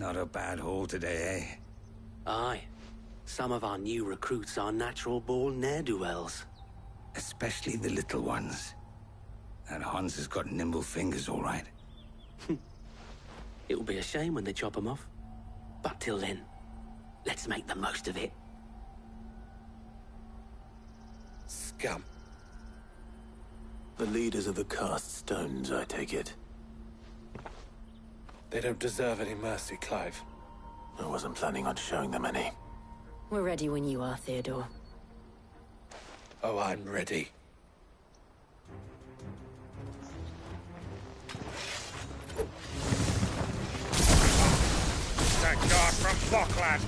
Not a bad haul today, eh? Aye. Some of our new recruits are natural-born ne'er-do-wells. Especially the little ones. That Hans has got nimble fingers, all right. It'll be a shame when they chop 'em off. But till then, let's make the most of it. Scum. The leaders of the cast stones, I take it. They don't deserve any mercy, Clive. I wasn't planning on showing them any. We're ready when you are, Theodore. Oh, I'm ready. That guard from Falkland!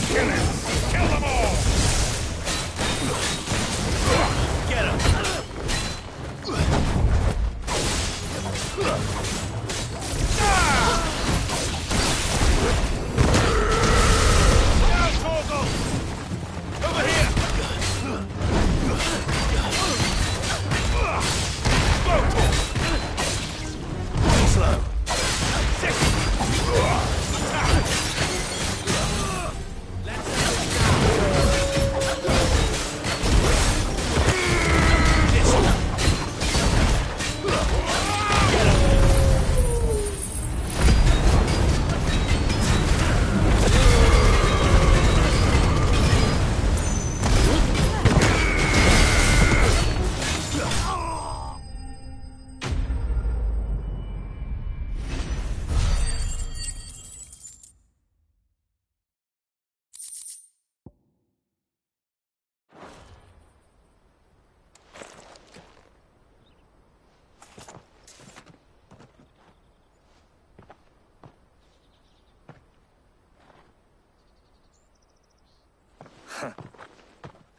Kill him! Kill them all! Get him! Down, Torgal! Over here! Slow.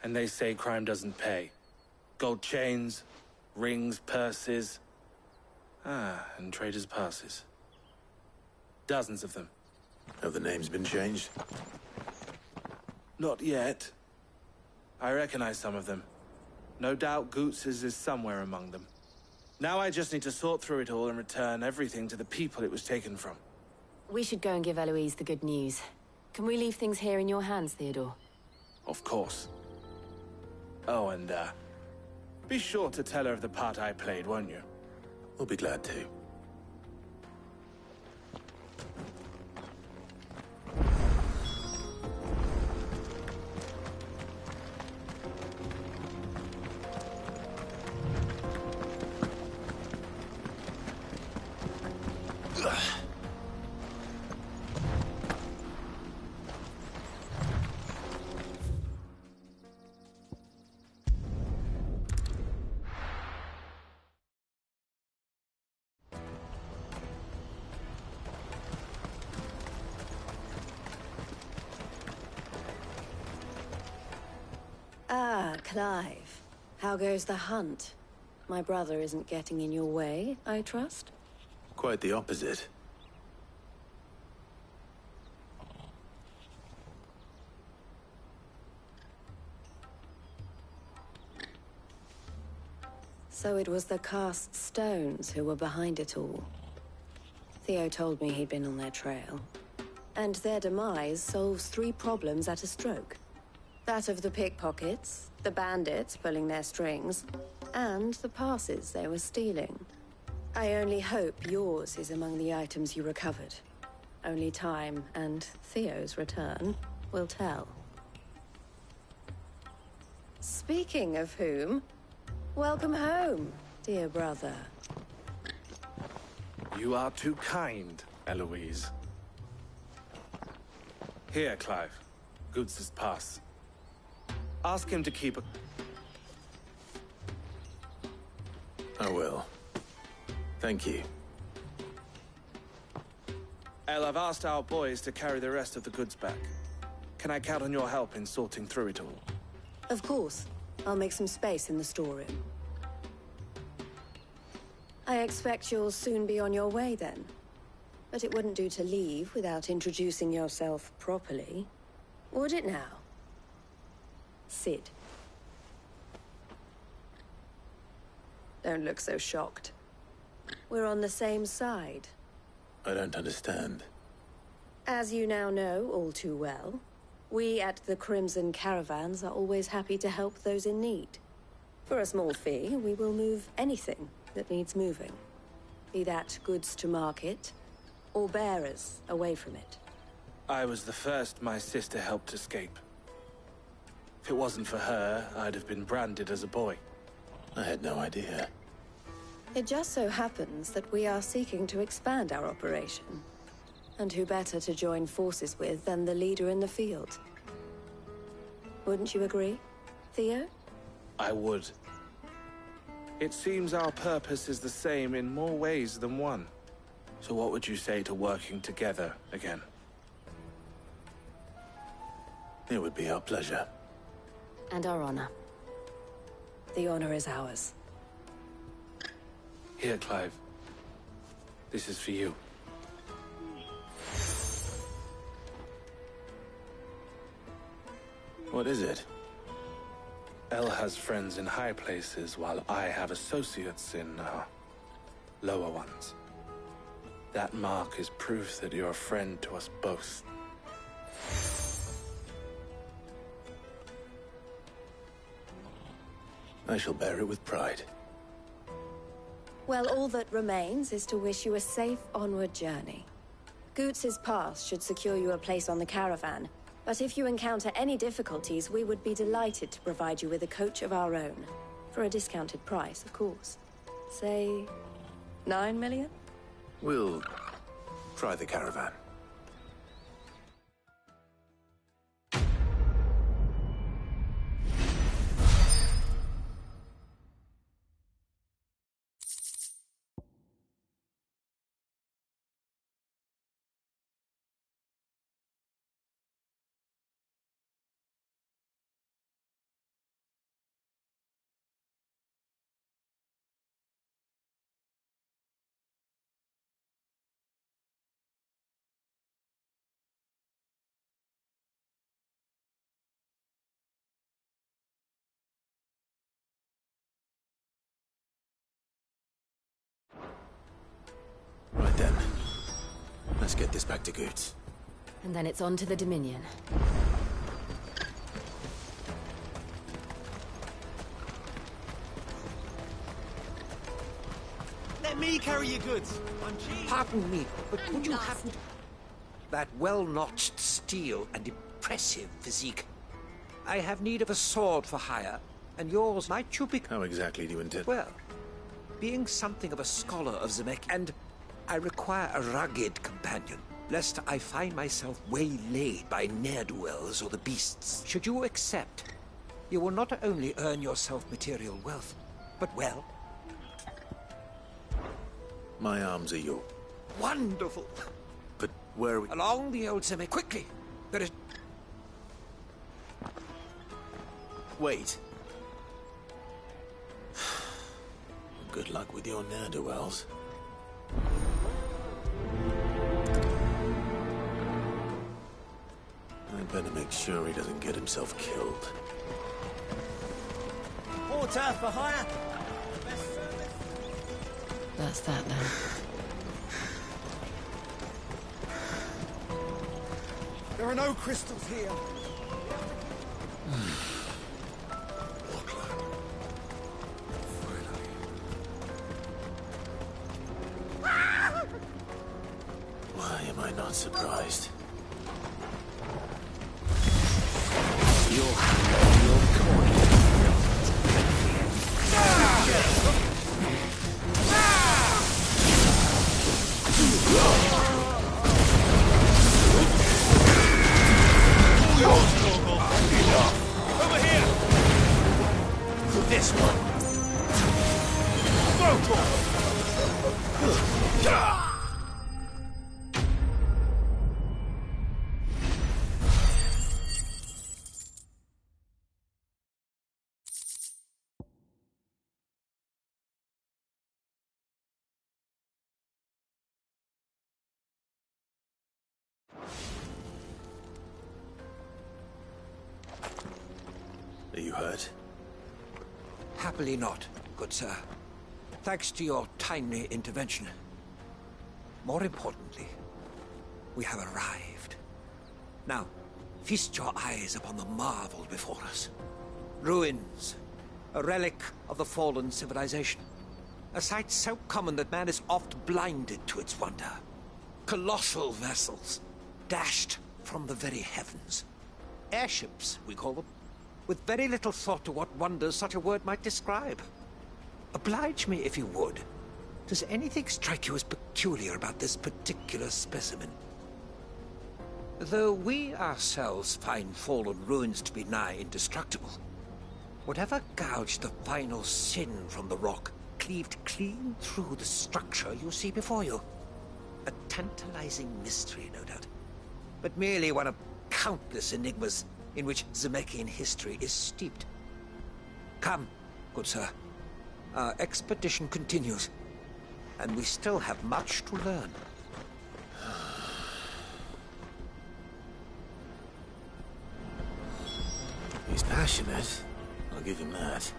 And they say crime doesn't pay. Gold chains, rings, purses. And traders' passes. Dozens of them. Have the names been changed? Not yet. I recognize some of them. No doubt Goots's is somewhere among them. Now I just need to sort through it all and return everything to the people it was taken from. We should go and give Eloise the good news. Can we leave things here in your hands, Theodore? Of course. Oh, and, be sure to tell her of the part I played, won't you? We'll be glad to. Ah, Clive. How goes the hunt? My brother isn't getting in your way, I trust? Quite the opposite. So it was the cast stones who were behind it all. Theo told me he'd been on their trail. And their demise solves 3 problems at a stroke. That of the pickpockets, the bandits pulling their strings, and the passes they were stealing. I only hope yours is among the items you recovered. Only time and Theo's return will tell. Speaking of whom, welcome home, dear brother. You are too kind, Eloise. Here, Clive. Goots's pass. Ask him to keep a... I will. Thank you. El, I've asked our boys to carry the rest of the goods back. Can I count on your help in sorting through it all? Of course. I'll make some space in the storeroom. I expect you'll soon be on your way then. But it wouldn't do to leave without introducing yourself properly. Would it now? Sid. Don't look so shocked. We're on the same side. I don't understand. As you now know all too well, we at the Crimson Caravans are always happy to help those in need. For a small fee, we will move anything that needs moving. Be that goods to market, or bearers away from it. I was the first my sister helped escape. If it wasn't for her, I'd have been branded as a boy. I had no idea. It just so happens that we are seeking to expand our operation. And who better to join forces with than the leader in the field? Wouldn't you agree, Theo? I would. It seems our purpose is the same in more ways than one. So what would you say to working together again? It would be our pleasure. And our honor. The honor is ours. Here, Clive. This is for you. What is it? Elle has friends in high places, while I have associates in, lower ones. That mark is proof that you're a friend to us both. I shall bear it with pride. Well, all that remains is to wish you a safe onward journey. Goots's pass should secure you a place on the caravan, but if you encounter any difficulties, we would be delighted to provide you with a coach of our own. For a discounted price, of course. Say, 9 million? We'll try the caravan. Right then. Let's get this back to Goots. And then it's on to the Dominion. Let me carry your goods. I'm cheap. Pardon me, but would you happen to... That well-notched steel and impressive physique. I have need of a sword for hire, and yours might you be... How exactly do you intend? Well, being something of a scholar of Zemek, and I require a rugged companion, lest I find myself waylaid by ne'er-do-wells or the beasts. Should you accept, you will not only earn yourself material wealth, but, well... My arms are yours. Wonderful! But where are we... Along the old Zemek, quickly! There is... Wait. Good luck with your ne'er-do-wells. I better make sure he doesn't get himself killed. Porter for hire. That's that then. There are no crystals here. Why am I not surprised? Over here. This one! Are you hurt? Happily not, good sir. Thanks. Thanks to your timely intervention. More importantly, we have arrived. Now, feast your eyes upon the marvel before us. Ruins, a relic of the fallen civilization. A sight so common that man is oft blinded to its wonder. Colossal vessels, dashed from the very heavens. Airships, we call them, with very little thought to what wonders such a word might describe. Oblige me, if you would. Does anything strike you as peculiar about this particular specimen? Though we ourselves find fallen ruins to be nigh indestructible, whatever gouged the final sin from the rock cleaved clean through the structure you see before you. A tantalizing mystery, no doubt, but merely one of countless enigmas in which Zemeckis history is steeped. Come, good sir. Our expedition continues, and we still have much to learn. He's passionate. I'll give him that.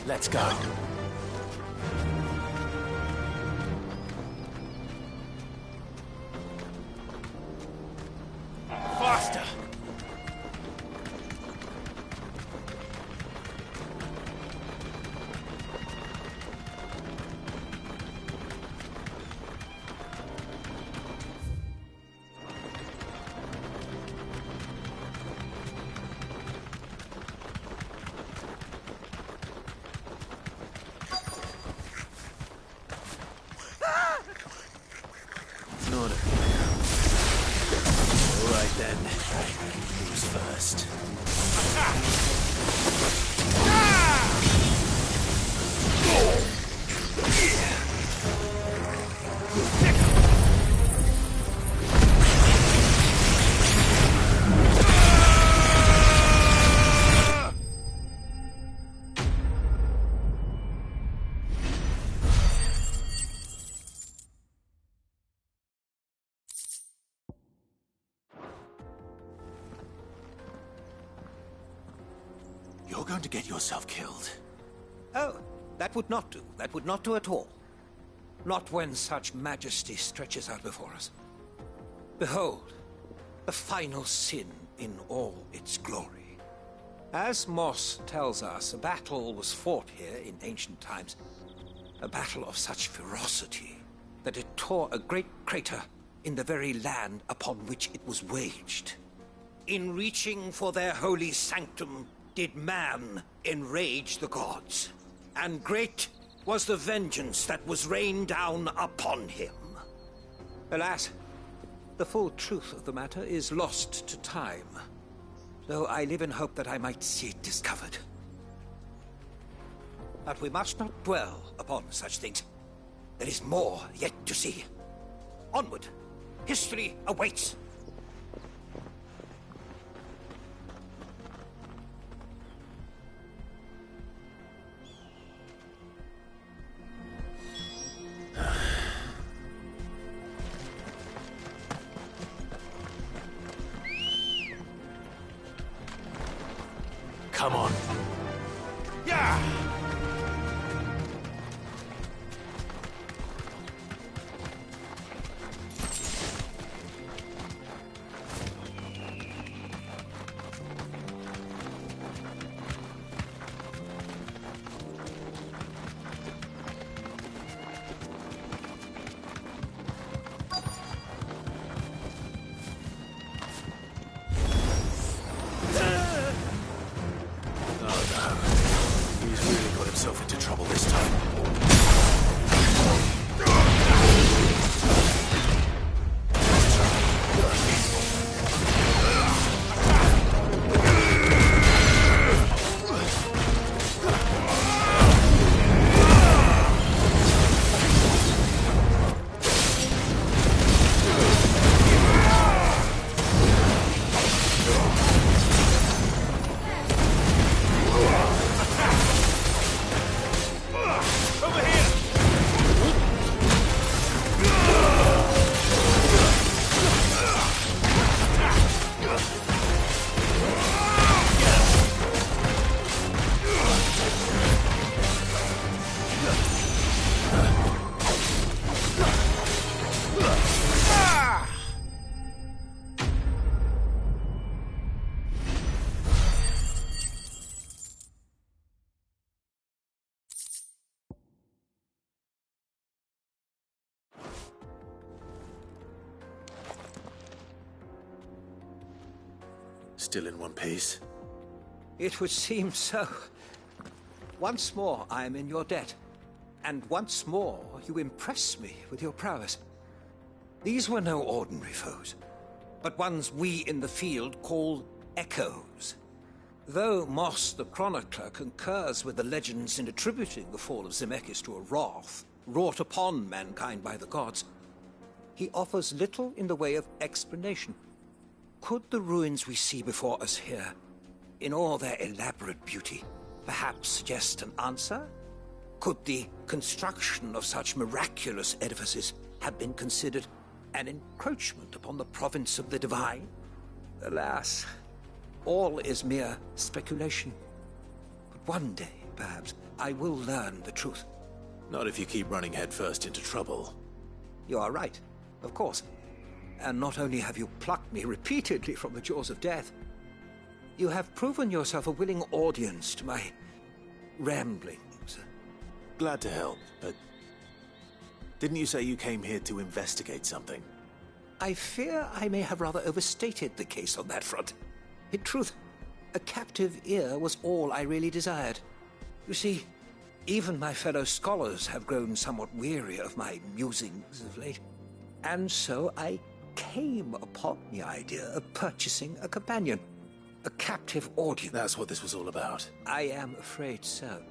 Let's go. Faster! It's an order. All right then. Who's first? You're going to get yourself killed. Oh, that would not do. That would not do at all. Not when such majesty stretches out before us. Behold, the final sin in all its glory. As Moss tells us, a battle was fought here in ancient times. A battle of such ferocity that it tore a great crater in the very land upon which it was waged. In reaching for their holy sanctum, did man enrage the gods, and great was the vengeance that was rained down upon him. Alas, the full truth of the matter is lost to time, though I live in hope that I might see it discovered. But we must not dwell upon such things. There is more yet to see. Onward! History awaits! Come on. Yeah! Still in one piece? It would seem so. Once more, I am in your debt. And once more, you impress me with your prowess. These were no ordinary foes, but ones we in the field call echoes. Though Moss the Chronicler concurs with the legends in attributing the fall of Zemeckis to a wrath wrought upon mankind by the gods, he offers little in the way of explanation. Could the ruins we see before us here, in all their elaborate beauty, perhaps suggest an answer? Could the construction of such miraculous edifices have been considered an encroachment upon the province of the divine? Alas, all is mere speculation. But one day, perhaps, I will learn the truth. Not if you keep running headfirst into trouble. You are right, of course. And not only have you plucked me repeatedly from the jaws of death, you have proven yourself a willing audience to my ramblings. Glad to help, but didn't you say you came here to investigate something? I fear I may have rather overstated the case on that front. In truth, a captive ear was all I really desired. You see, even my fellow scholars have grown somewhat weary of my musings of late. And so I came upon the idea of purchasing a companion, a captive audience. That's what this was all about. I am afraid so.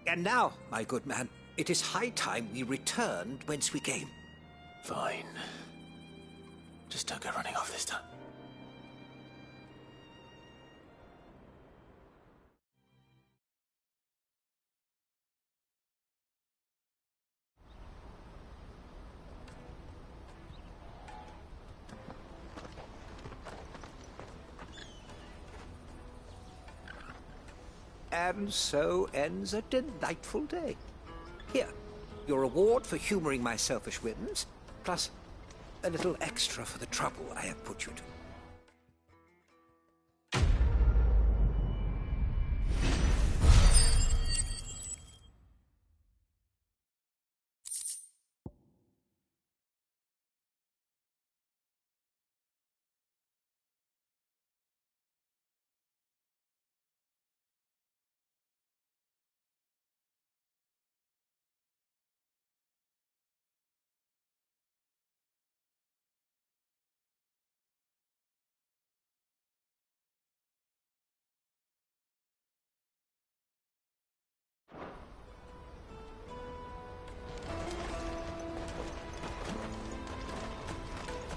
And now, my good man, it is high time we returned whence we came. Fine. Just don't go running off this time. And so ends a delightful day. Here, your reward for humoring my selfish whims, plus a little extra for the trouble I have put you to.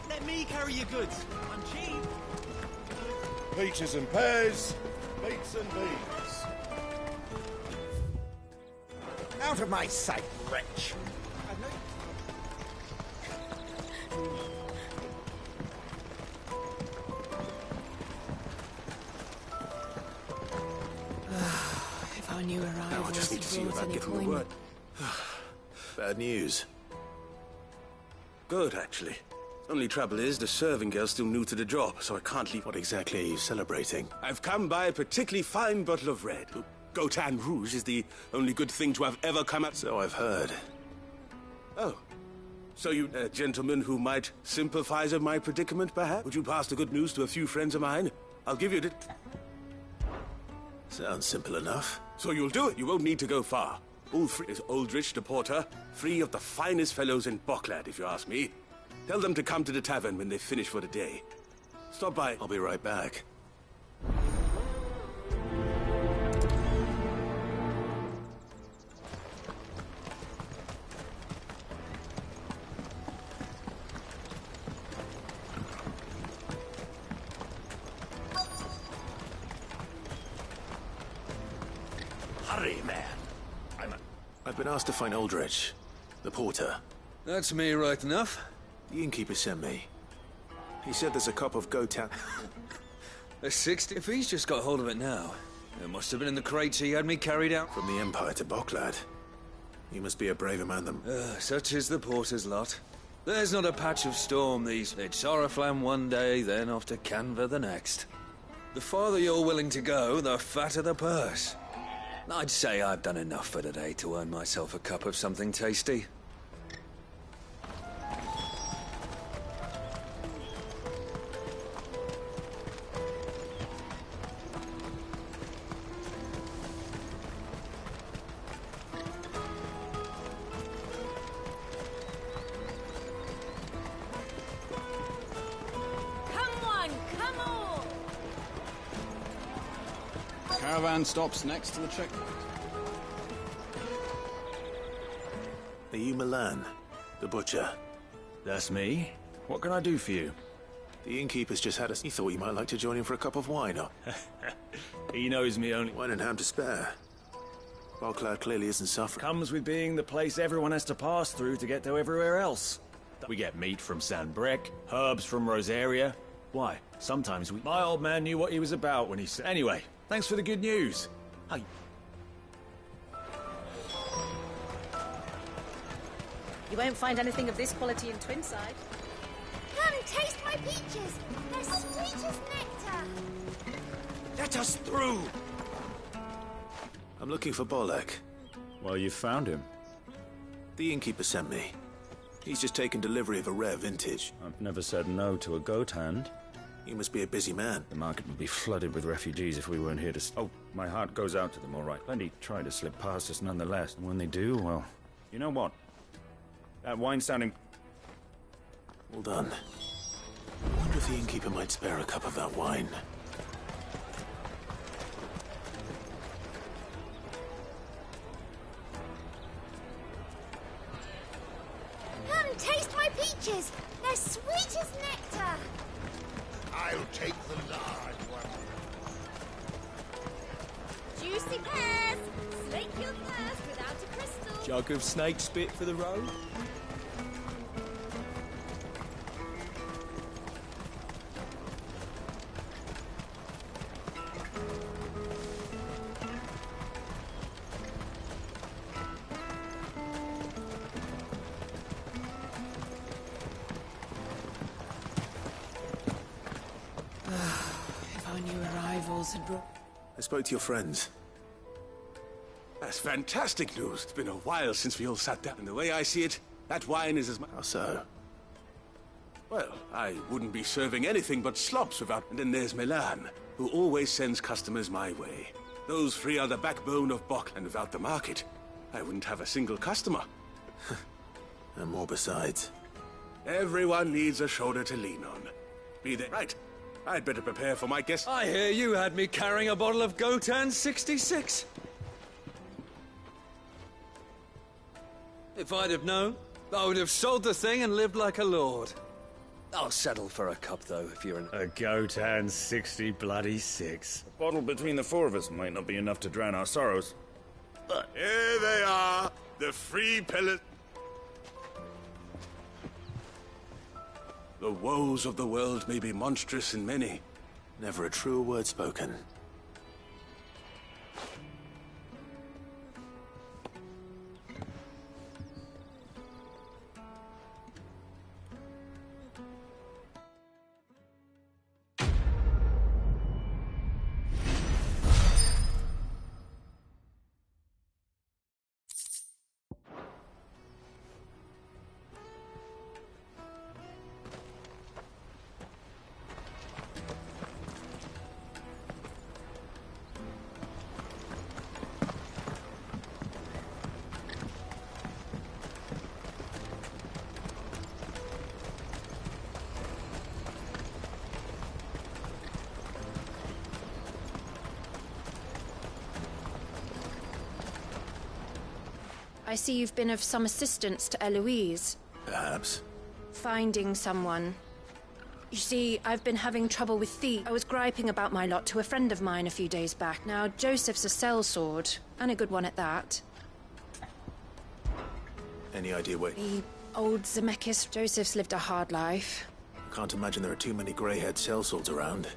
Let me carry your goods. I'm cheap. Peaches and pears, beets and beans. Out of my sight, wretch. If our new Now I arrival just need to see you brought about any giving the coin. word. Bad news. Good, actually. Only trouble is, the serving girl's still new to the job, so I can't leave. What exactly are you celebrating? I've come by a particularly fine bottle of red. Gotan Rouge is the only good thing to have ever come out. So I've heard. Oh. So you, a gentleman who might sympathize with my predicament, perhaps? Would you pass the good news to a few friends of mine? I'll give you the... Sounds simple enough. So you'll do it. You won't need to go far. Ulfric is Aldrich the Porter, three of the finest fellows in Boklad, if you ask me. Tell them to come to the tavern when they finish for the day. Stop by. I'll be right back. Hurry, man. I've been asked to find Aldrich, the porter. That's me right enough. The innkeeper sent me. He said there's a cup of Gotan. A 60? If he's just got hold of it now, it must have been in the crates he had me carried out. From the Empire to Boklad. He must be a braver man than... Such is the porter's lot. There's not a patch of storm these. It's Oriflamme one day, then off to Canva the next. The farther you're willing to go, the fatter the purse. I'd say I've done enough for today to earn myself a cup of something tasty. Caravan stops next to the checkpoint. Are you Milan, the butcher? That's me. What can I do for you? The innkeeper's just had us. He thought you might like to join him for a cup of wine, or... He knows me only... Wine and ham to spare. Bogcloud clearly isn't suffering. Comes with being the place everyone has to pass through to get to everywhere else. We get meat from San Brec, herbs from Rosaria. Why? Sometimes we... My old man knew what he was about when he said... Anyway, thanks for the good news. Hey. You won't find anything of this quality in Twinside. Come, taste my peaches. They're sweet as nectar. Let us through! I'm looking for Bolek. Well, you found him. The innkeeper sent me. He's just taken delivery of a rare vintage. I've never said no to a goat hand. You must be a busy man. The market would be flooded with refugees if we weren't here to... Oh, my heart goes out to them, all right. Plenty try to slip past us nonetheless. And when they do, well... You know what? That wine sounding... Well done. I wonder if the innkeeper might spare a cup of that wine. Come, taste my peaches. They're sweet as nectar. I'll take the large one. Juicy pears. Slake your thirst without a crystal. Jug of snake spit for the road. If only arrivals had brought... I spoke to your friends. That's fantastic news. It's been a while since we all sat down. And the way I see it, that wine is as much... How so? Well, I wouldn't be serving anything but slops without... And then there's Milan, who always sends customers my way. Those three are the backbone of Bok, and without the market, I wouldn't have a single customer. And more besides. Everyone needs a shoulder to lean on. Be there. Right. I'd better prepare for my guest. I hear you had me carrying a bottle of Gotan 66. If I'd have known, I would have sold the thing and lived like a lord. I'll settle for a cup, though, if you're an... A Gotan 60 bloody 6. A bottle between the four of us might not be enough to drown our sorrows. But... Here they are, the free pillars. The woes of the world may be monstrous in many. Never a truer word spoken. I see you've been of some assistance to Eloise. Perhaps. Finding someone. You see, I've been having trouble with thieves. I was griping about my lot to a friend of mine a few days back. Now, Joseph's a sellsword, and a good one at that. Any idea where... The old Zemeckis. Joseph's lived a hard life. I can't imagine there are too many grey-haired sellswords around.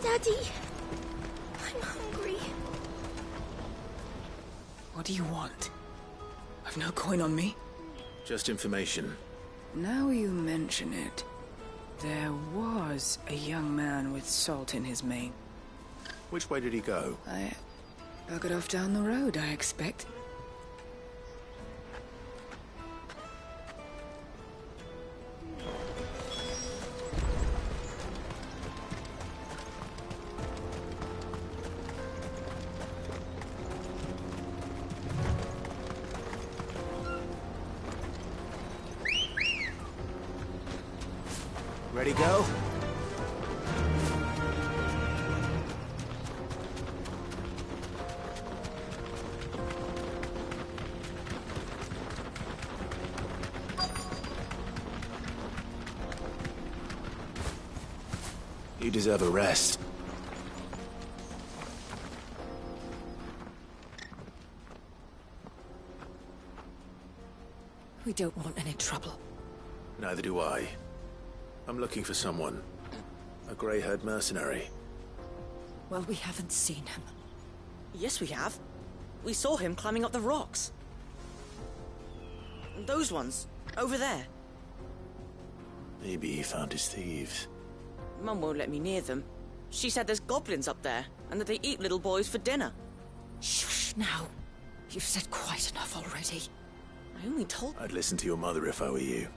Daddy, I'm hungry. What do you want? I've no coin on me. Just information. Now you mention it, there was a young man with salt in his mane. Which way did he go? I buggered off down the road, I expect. Ready, go? You deserve a rest. We don't want any trouble. Neither do I. I'm looking for someone. A grey-haired mercenary. Well, we haven't seen him. Yes, we have. We saw him climbing up the rocks. Those ones, over there. Maybe he found his thieves. Mum won't let me near them. She said there's goblins up there, and that they eat little boys for dinner. Shush now. You've said quite enough already. I only told... I'd listen to your mother if I were you.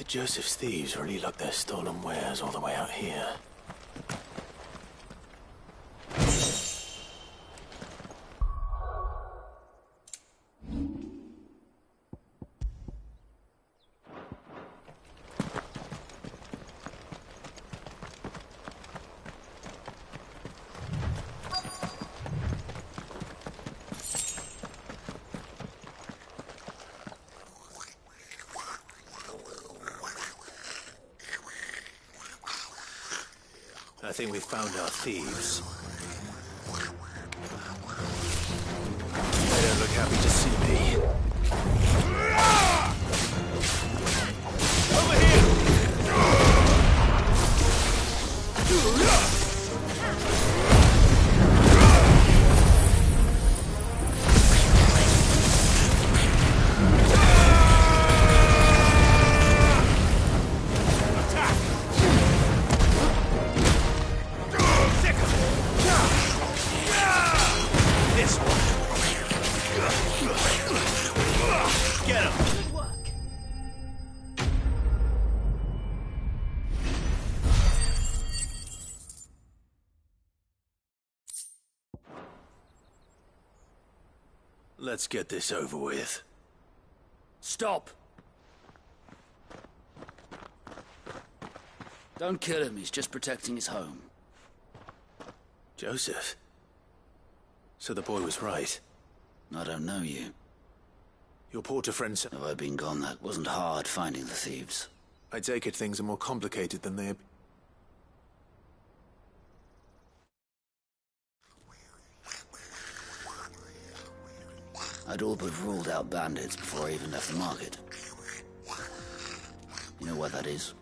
Joseph's thieves really lug their stolen wares all the way out here? I think we've found our thieves. They don't look happy to see me. Over here! Let's get this over with. Stop! Don't kill him, he's just protecting his home. Joseph? So the boy was right. I don't know you. Your porter friend said... Have I been gone, that wasn't hard finding the thieves. I take it things are more complicated than they appear. I'd all but ruled out bandits before I even left the market. You know why that is?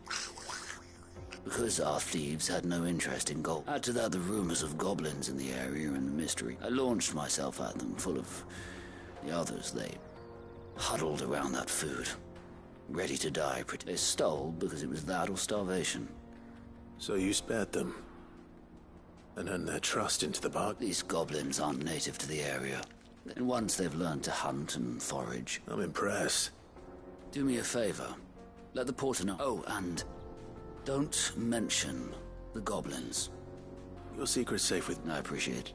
Because our thieves had no interest in gold. Add to that the rumors of goblins in the area and the mystery. I launched myself at them, full of the others. They huddled around that food, ready to die. They stole because it was that or starvation. So you spared them, and earned their trust into the bargain? These goblins aren't native to the area. And once they've learned to hunt and forage... I'm impressed. Do me a favor. Let the porter know. Oh, and don't mention the goblins. Your secret's safe with... I appreciate it.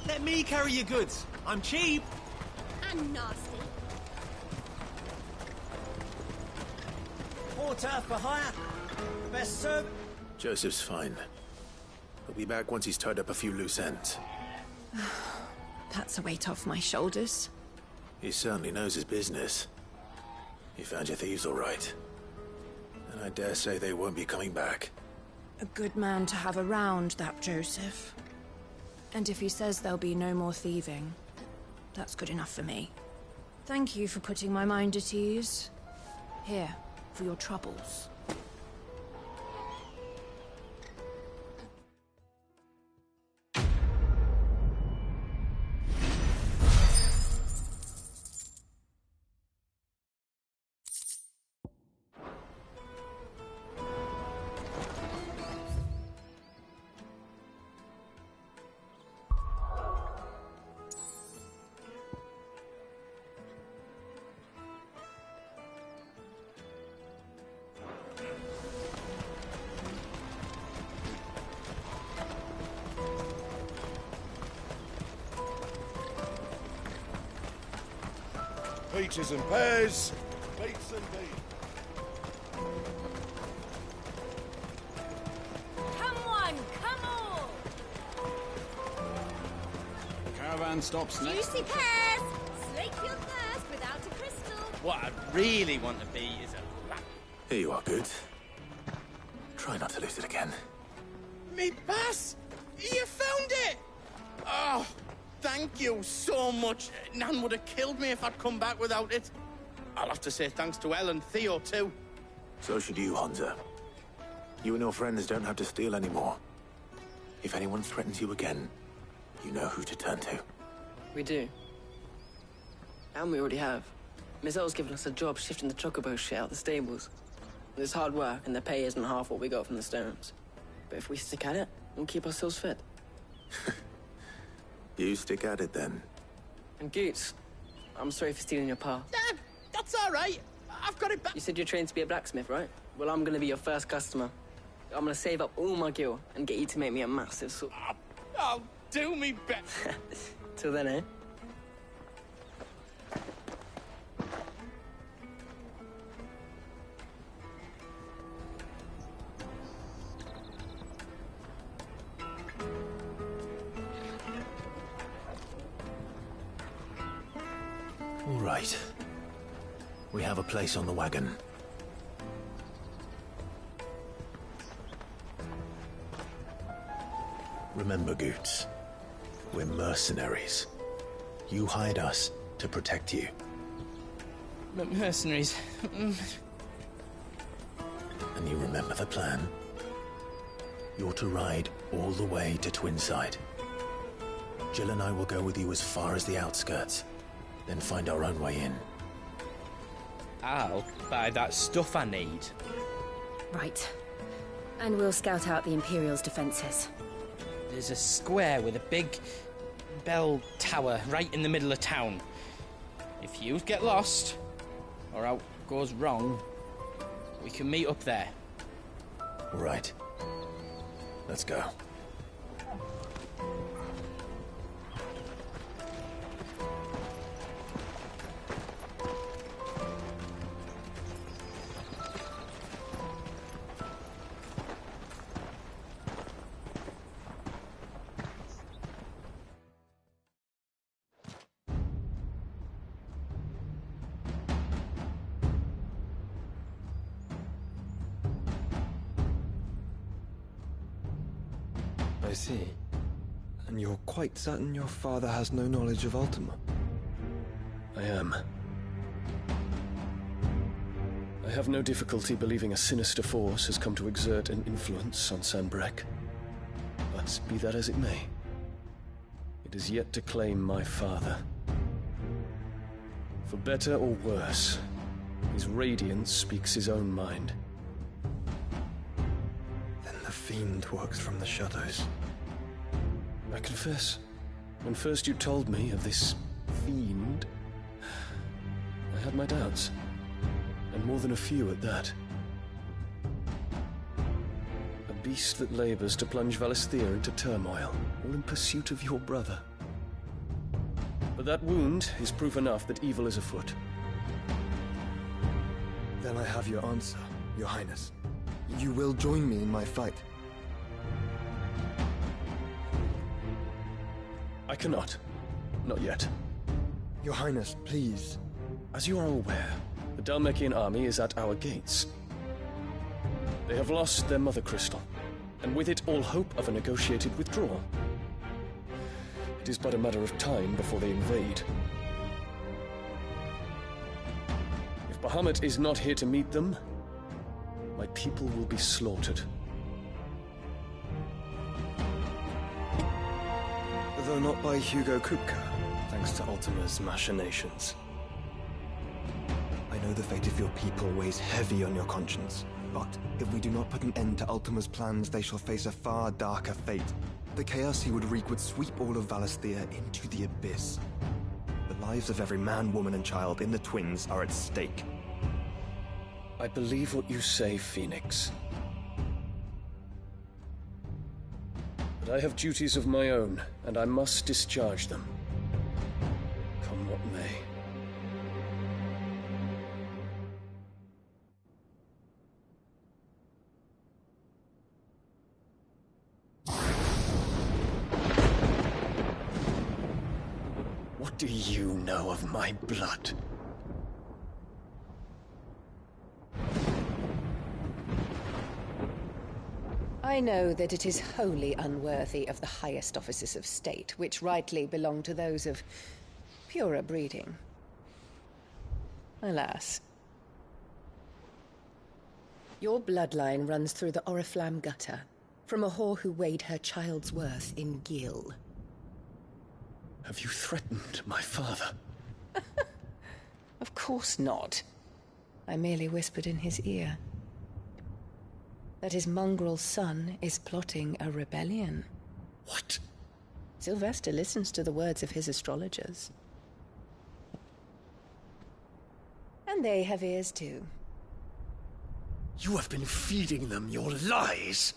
Let me carry your goods. I'm cheap. And nasty. Porter for hire. The best servant. Joseph's fine. He'll be back once he's tied up a few loose ends. That's a weight off my shoulders. He certainly knows his business. He found your thieves all right. And I dare say they won't be coming back. A good man to have around, that Joseph. And if he says there'll be no more thieving, that's good enough for me. Thank you for putting my mind at ease. Here, for your troubles. Peaches and pears, beets and beans. Come on, come on! Caravan stops next. Juicy pears! Slake your thirst without a crystal. What I really want to be is a rat. Here you are, good. Try not to lose it again. Me pass! You found it! Oh, thank you so much. Nan would have killed me if I'd come back without it. I'll have to say thanks to Elle and Theo, too. So should you, Hansa. You and your friends don't have to steal anymore. If anyone threatens you again, you know who to turn to. We do. And we already have. Miss L's given us a job shifting the chocobo shit out the stables. It's hard work, and the pay isn't half what we got from the stones. But if we stick at it, we'll keep ourselves fit. You stick at it, then. And Goots, I'm sorry for stealing your path. That's all right. I've got it back. You said you're trained to be a blacksmith, right? Well, I'm gonna be your first customer. I'm gonna save up all my gil and get you to make me a massive sword. I'll do me best. Till then, eh? All right. We have a place on the wagon. Remember, Goots, we're mercenaries. You hired us to protect you. But mercenaries... And you remember the plan? You're to ride all the way to Twinside. Jill and I will go with you as far as the outskirts, then find our own way in. I'll buy that stuff I need. Right. And we'll scout out the Imperial's defenses. There's a square with a big bell tower right in the middle of town. If you get lost, or out goes wrong, we can meet up there. All right. Let's go. I see. And you're quite certain your father has no knowledge of Ultima? I am. I have no difficulty believing a sinister force has come to exert an influence on Sanbreque. But be that as it may, it is yet to claim my father. For better or worse, his radiance speaks his own mind. Then the fiend works from the shadows. I confess, when first you told me of this fiend, I had my doubts, and more than a few at that. A beast that labors to plunge Valisthea into turmoil, all in pursuit of your brother. But that wound is proof enough that evil is afoot. Then I have your answer, Your Highness. You will join me in my fight. I cannot. Not yet. Your Highness, please. As you are aware, the Dhalmekian army is at our gates. They have lost their mother crystal, and with it all hope of a negotiated withdrawal. It is but a matter of time before they invade. If Bahamut is not here to meet them, my people will be slaughtered. Though not by Hugo Kupka, thanks to Ultima's machinations. I know the fate of your people weighs heavy on your conscience, but if we do not put an end to Ultima's plans, they shall face a far darker fate. The chaos he would wreak would sweep all of Valisthea into the abyss. The lives of every man, woman, and child in the Twins are at stake. I believe what you say, Phoenix. But I have duties of my own, and I must discharge them. Come what may. What do you know of my blood? I know that it is wholly unworthy of the highest offices of state, which rightly belong to those of purer breeding. Alas. Your bloodline runs through the Oriflamme gutter, from a whore who weighed her child's worth in gil. Have you threatened my father? Of course not. I merely whispered in his ear that his mongrel son is plotting a rebellion. What? Sylvester listens to the words of his astrologers. And they have ears too. You have been feeding them your lies!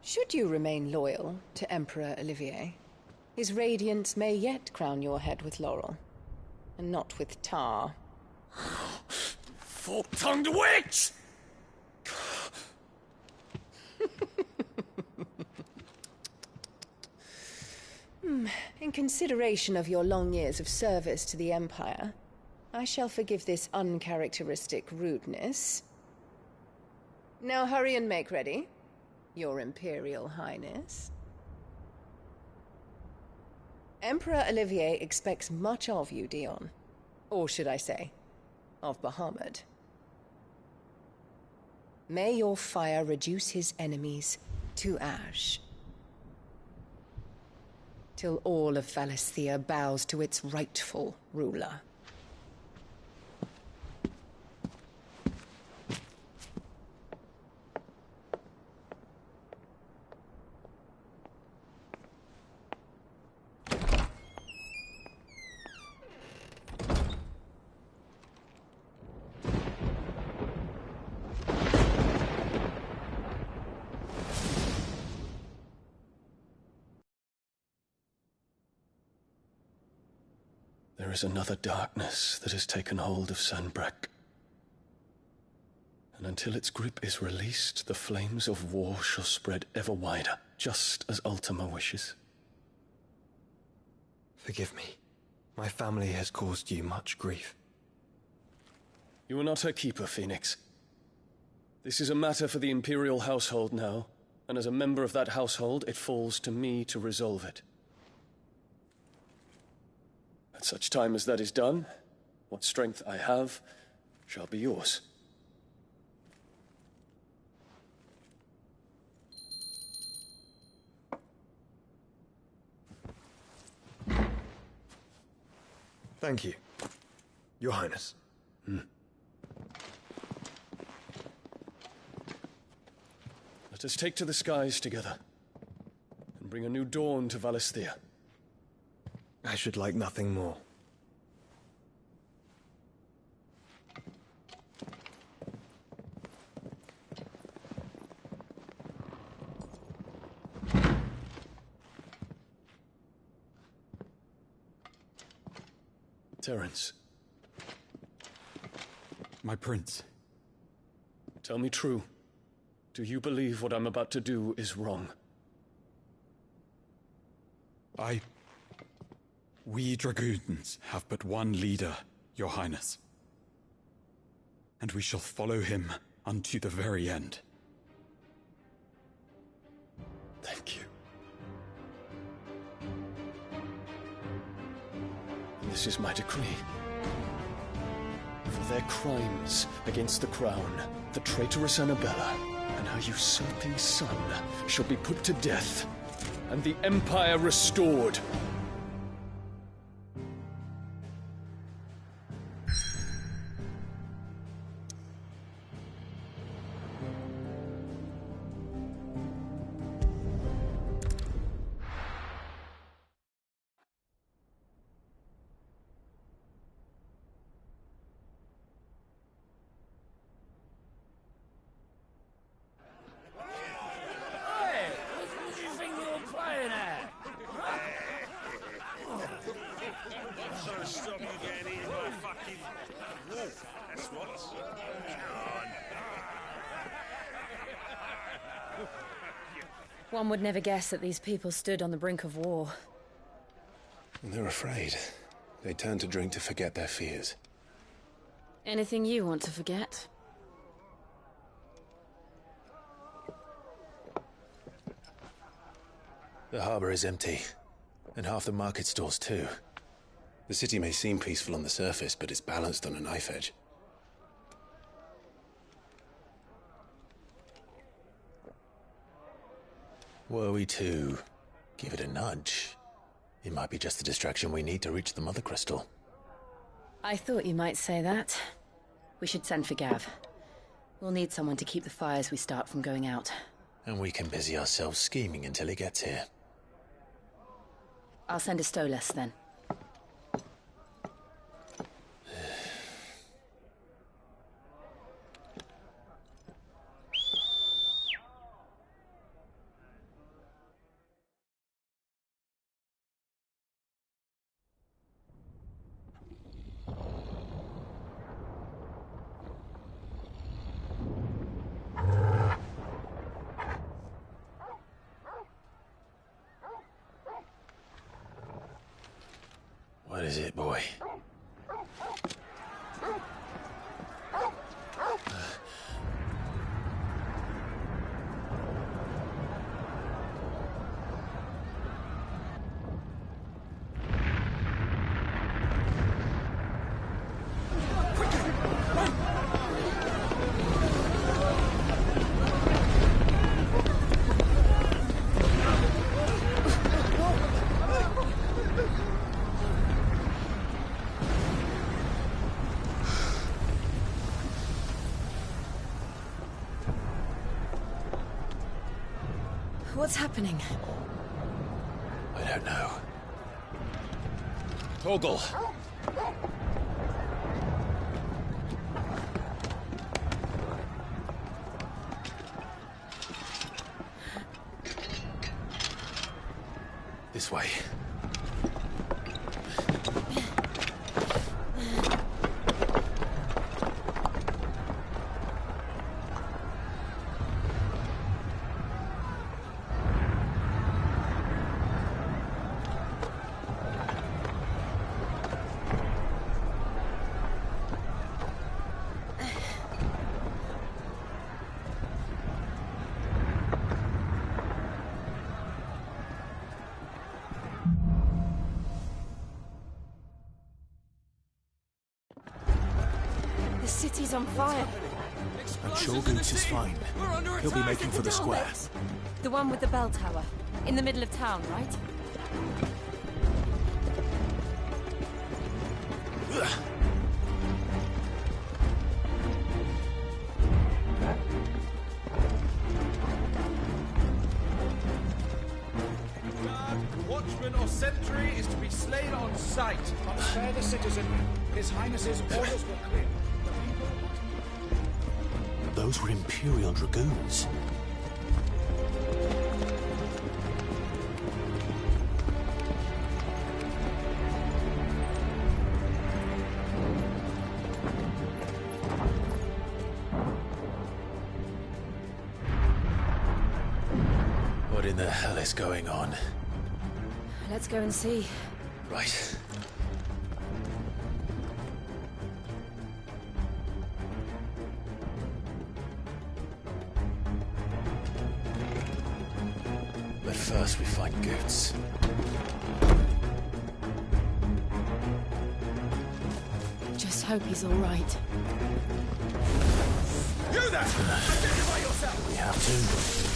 Should you remain loyal to Emperor Olivier, his radiance may yet crown your head with laurel, and not with tar. Fork-tongued witch! In consideration of your long years of service to the Empire, I shall forgive this uncharacteristic rudeness. Now hurry and make ready, Your Imperial Highness. Emperor Olivier expects much of you, Dion. Or should I say, of Bahamut. May your fire reduce his enemies to ash, till all of Valisthea bows to its rightful ruler. There is another darkness that has taken hold of Sanbreque. And until its grip is released, the flames of war shall spread ever wider, just as Ultima wishes. Forgive me. My family has caused you much grief. You are not her keeper, Phoenix. This is a matter for the Imperial household now, and as a member of that household, it falls to me to resolve it. At such time as that is done, what strength I have shall be yours. Thank you, Your Highness. Let us take to the skies together, and bring a new dawn to Valisthea. I should like nothing more. Terence. My prince. Tell me true. Do you believe what I'm about to do is wrong? We dragoons have but one leader, Your Highness. And we shall follow him unto the very end. Thank you. And this is my decree. For their crimes against the crown, the traitorous Annabella and her usurping son shall be put to death, and the Empire restored. One would never guess that these people stood on the brink of war. They're afraid. They turn to drink to forget their fears. Anything you want to forget? The harbor is empty, and half the market stalls too. The city may seem peaceful on the surface, but it's balanced on a knife edge. Were we to give it a nudge, it might be just the distraction we need to reach the Mother Crystal. I thought you might say that. We should send for Gav. We'll need someone to keep the fires we start from going out. And we can busy ourselves scheming until he gets here. I'll send a Stolas then. What is it, boy? What's happening? I don't know. Torgal! This way. The city's on fire. I'm sure Goots is fine. He'll be making for the square. The one with the bell tower. In the middle of town, right? Watchman or sentry is to be slain on sight. Spare the citizen. His Highness's orders were clear. Those were Imperial Dragoons. What in the hell is going on? Let's go and see. Right. But first we find Goots. Just hope he's all right. You there! Identify yourself! We have to.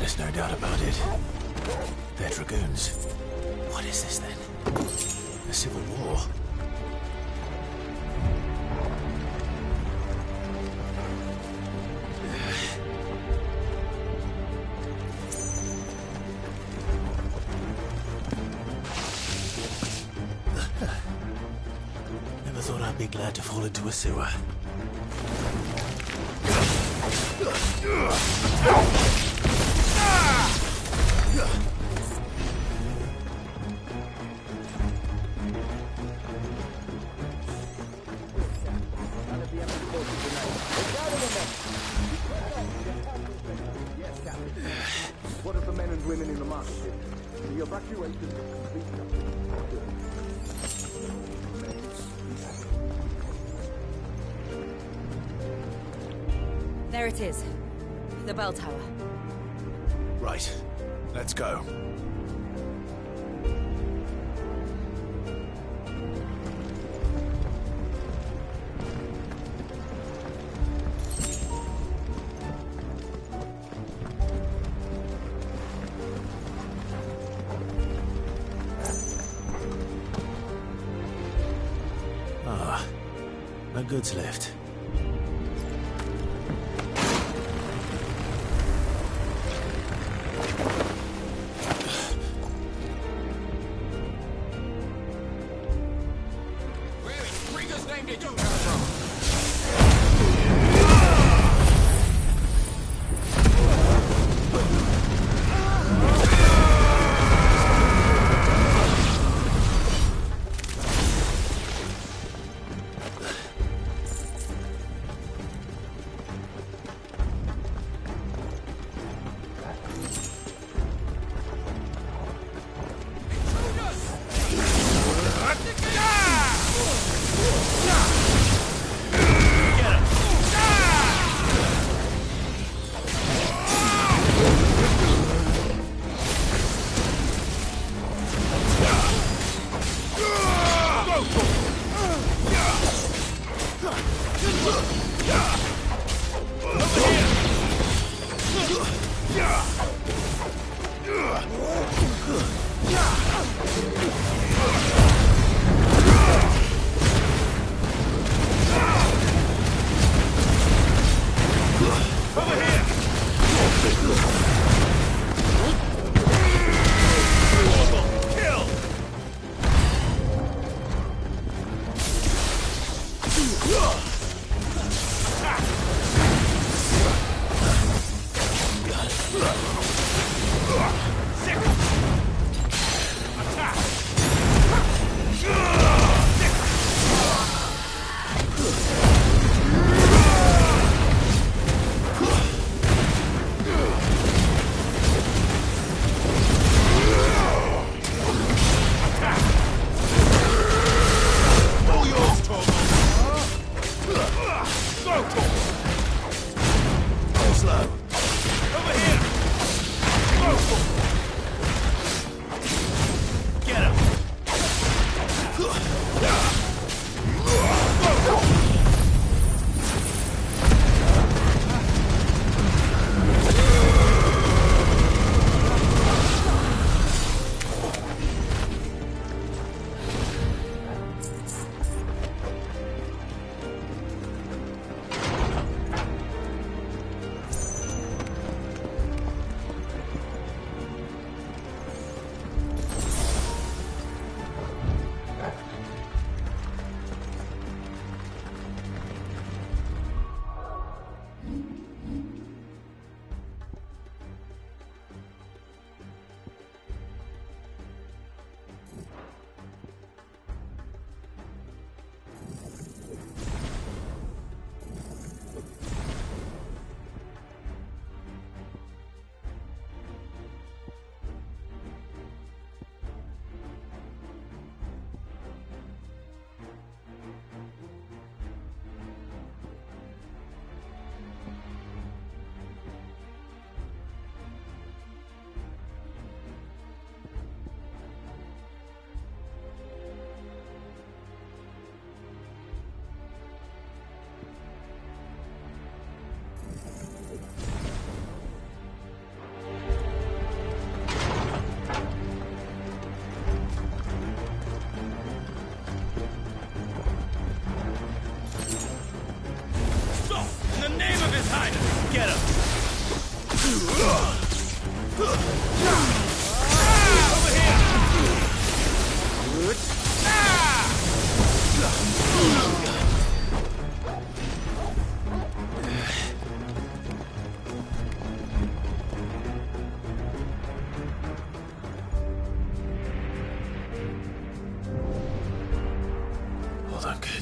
There's no doubt about it. They're dragoons. What is this then? A civil war? Never thought I'd be glad to fall into a sewer. What of the men and women in the market? The evacuation is complete. There it is. The bell tower. Right. Let's go. Ah, no goods left.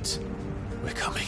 Guards, we're coming.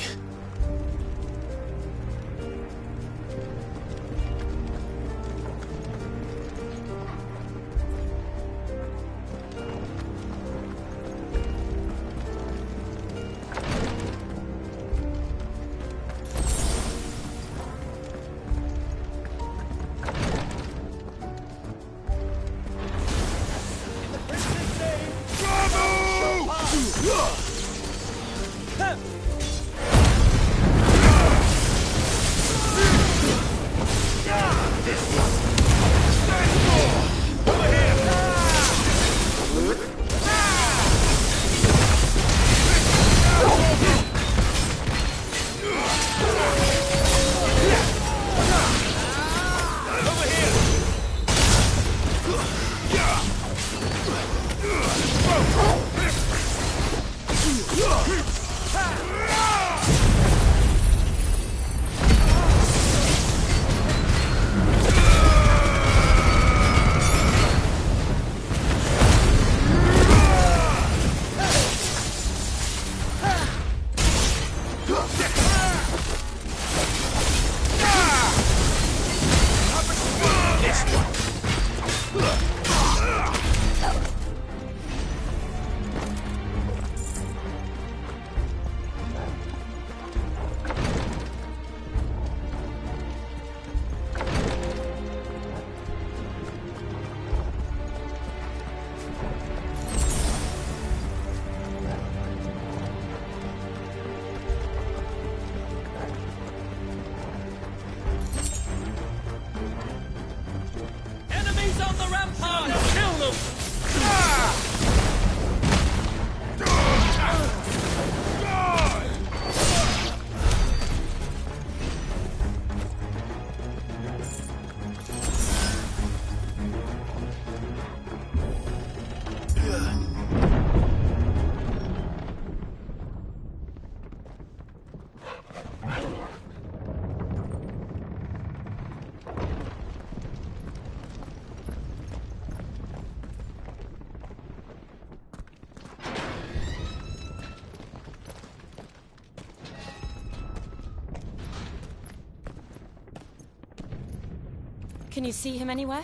Can you see him anywhere?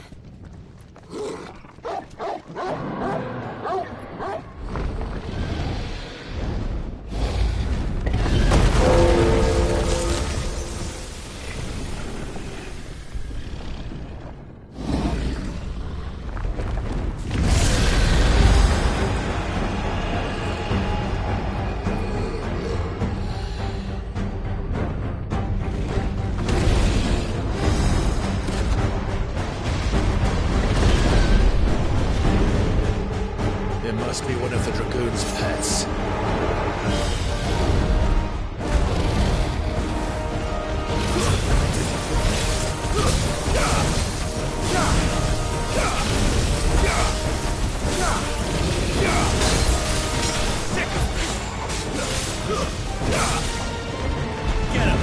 Must be one of the Dragoon's pets. Get him!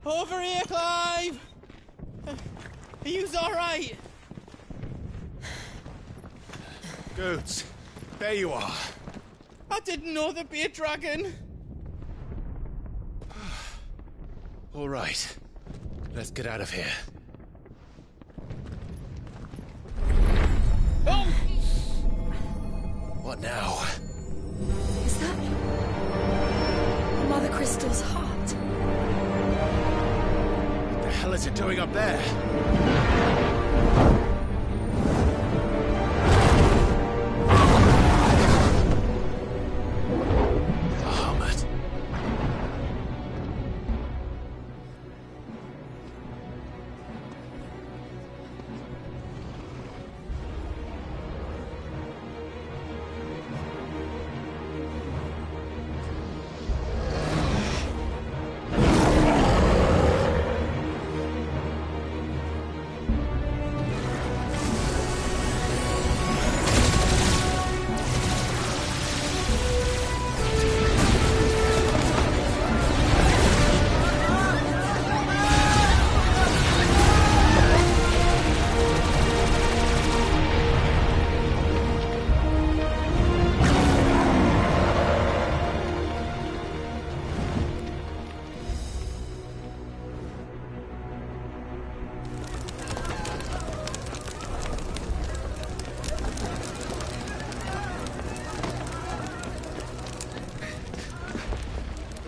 Over here, Clive! Are you alright? Goats, there you are. I didn't know there'd be a dragon. All right, let's get out of here. Oh! What now? Is that Mother Crystal's heart? What the hell is it doing up there?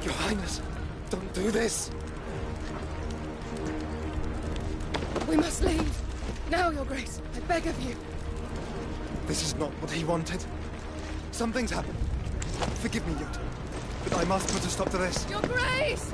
Your Highness, don't do this. We must leave. Now, Your Grace. I beg of you. This is not what he wanted. Something's happened. Forgive me, Yut, but I must put a stop to this. Your Grace!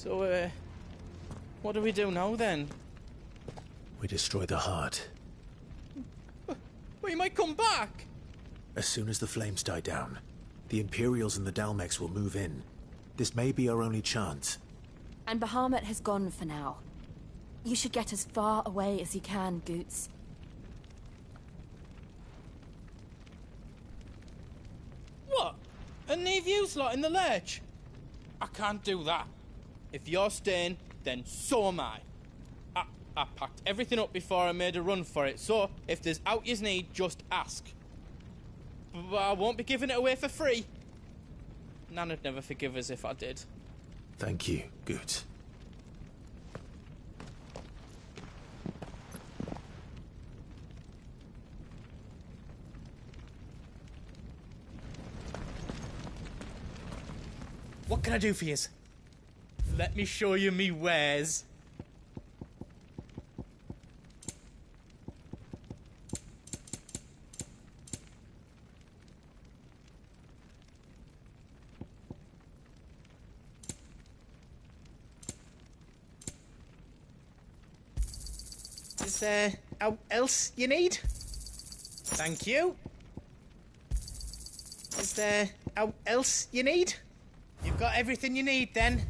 So, what do we do now, then? We destroy the heart. Well, you might come back! As soon as the flames die down, the Imperials and the Dalmex will move in. This may be our only chance. And Bahamut has gone for now. You should get as far away as you can, Goots. What? And leave you lot in the lurch? I can't do that. If you're staying, then so am I. I packed everything up before I made a run for it, so if there's out yous need, just ask. But I won't be giving it away for free. Nan'd never forgive us if I did. Thank you, Goots. What can I do for yous? Let me show you me wares. Is there out else you need? Thank you. Is there out else you need? You've got everything you need, then.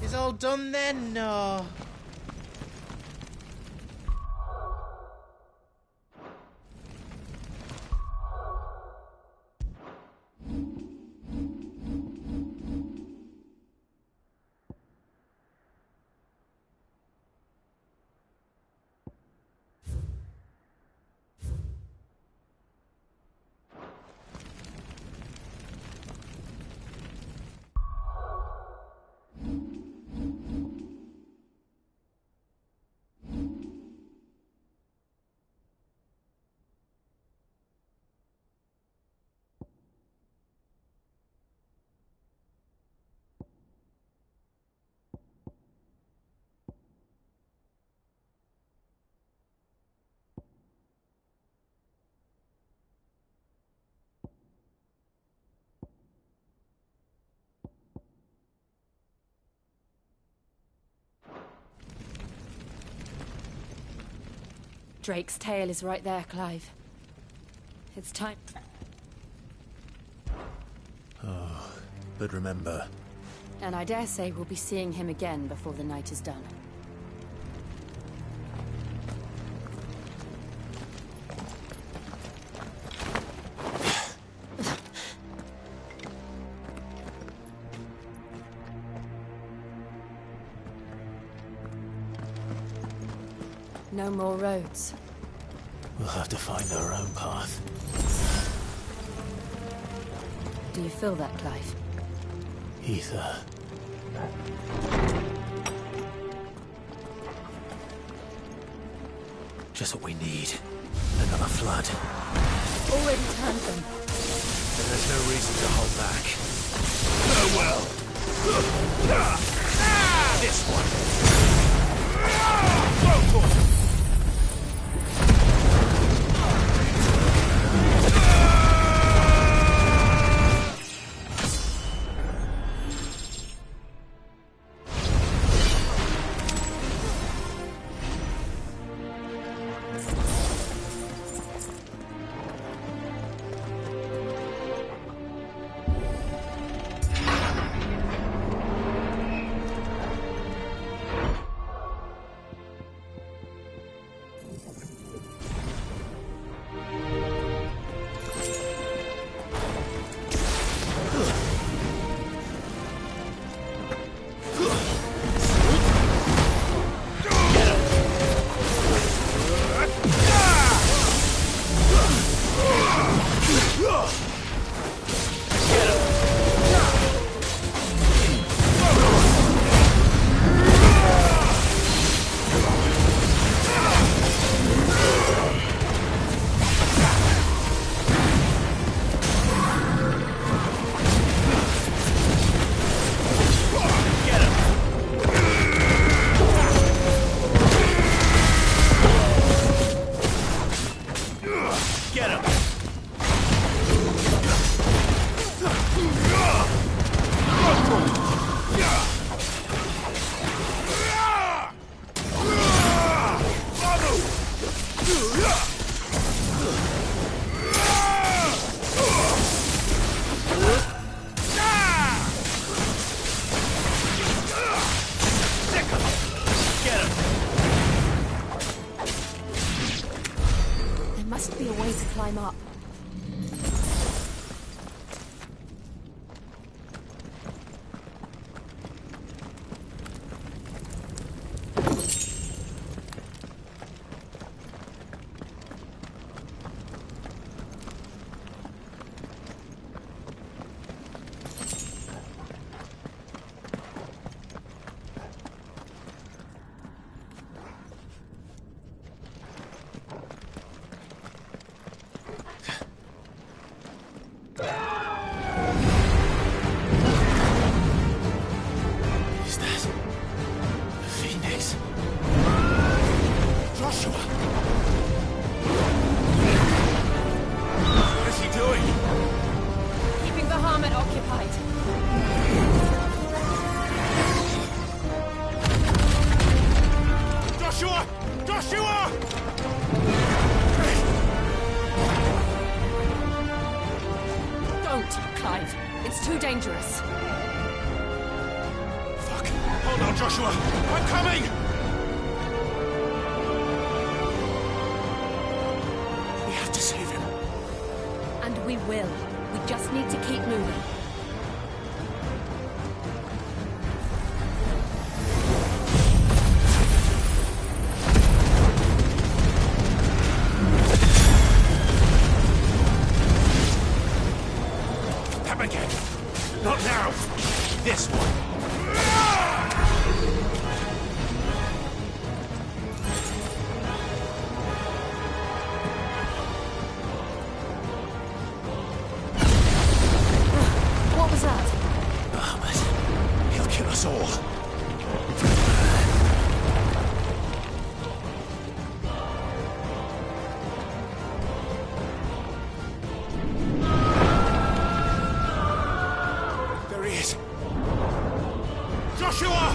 Is all done then? No. Drake's tail is right there, Clive. It's time. Oh, but remember... And I dare say we'll be seeing him again before the night is done. No more roads. We'll have to find our own path. Do you feel that, Clive? Ether. Just what we need. Another flood. Already turned them. Then there's no reason to hold back. Farewell! This one! climb up. Dangerous. Fuck. Hold on, Joshua. I'm coming! We have to save him. And we will. We just need to keep moving. Them again. Not now! This one! What was that? Ahmed. He'll kill us all. Joshua!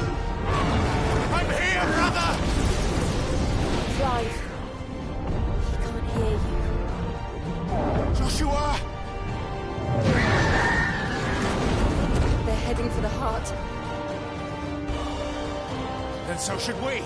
I'm here, brother! Clive. He can't hear you. Joshua! They're heading for the heart. Then so should we.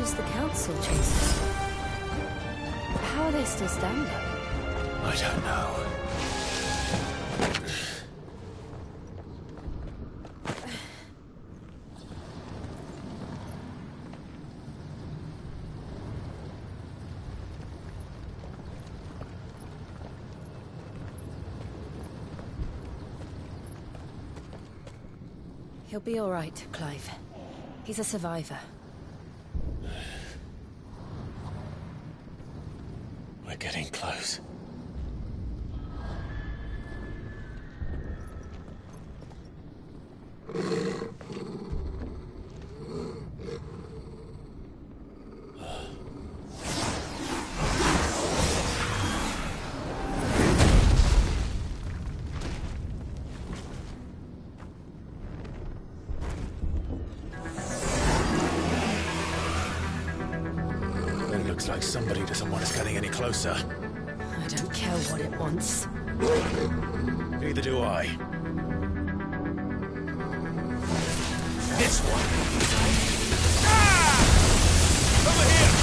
suppose the council chases you. How are they still standing? I don't know. He'll be all right, Clive. He's a survivor. We're getting close. Looks like somebody doesn't want us getting any closer. I don't care what it wants. Neither do I. This one! Ah! Over here!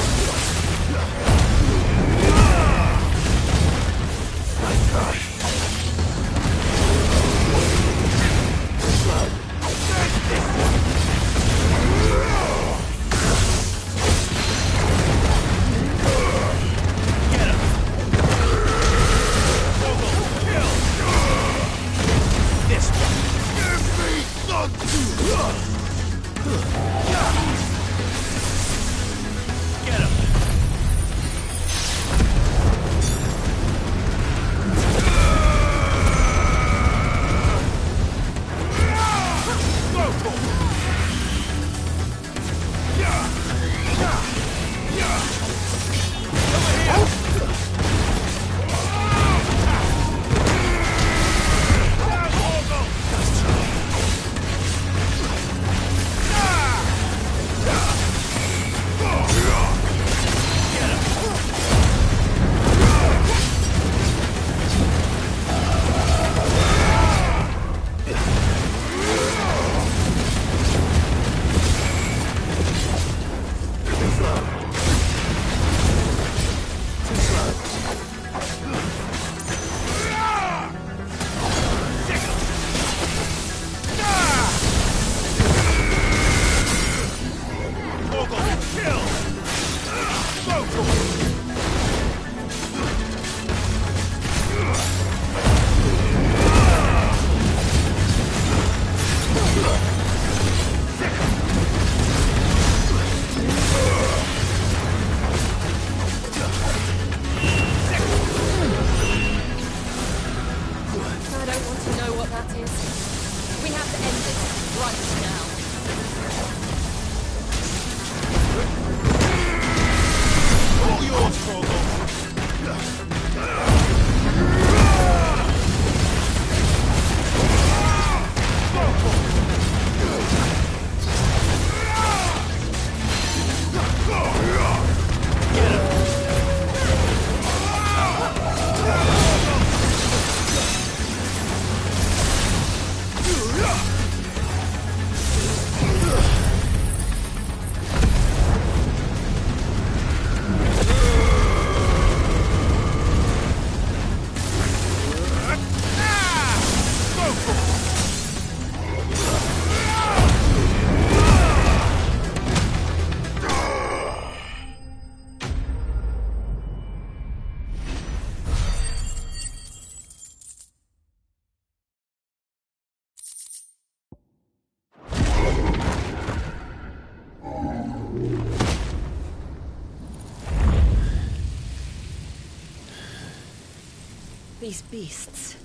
These beasts,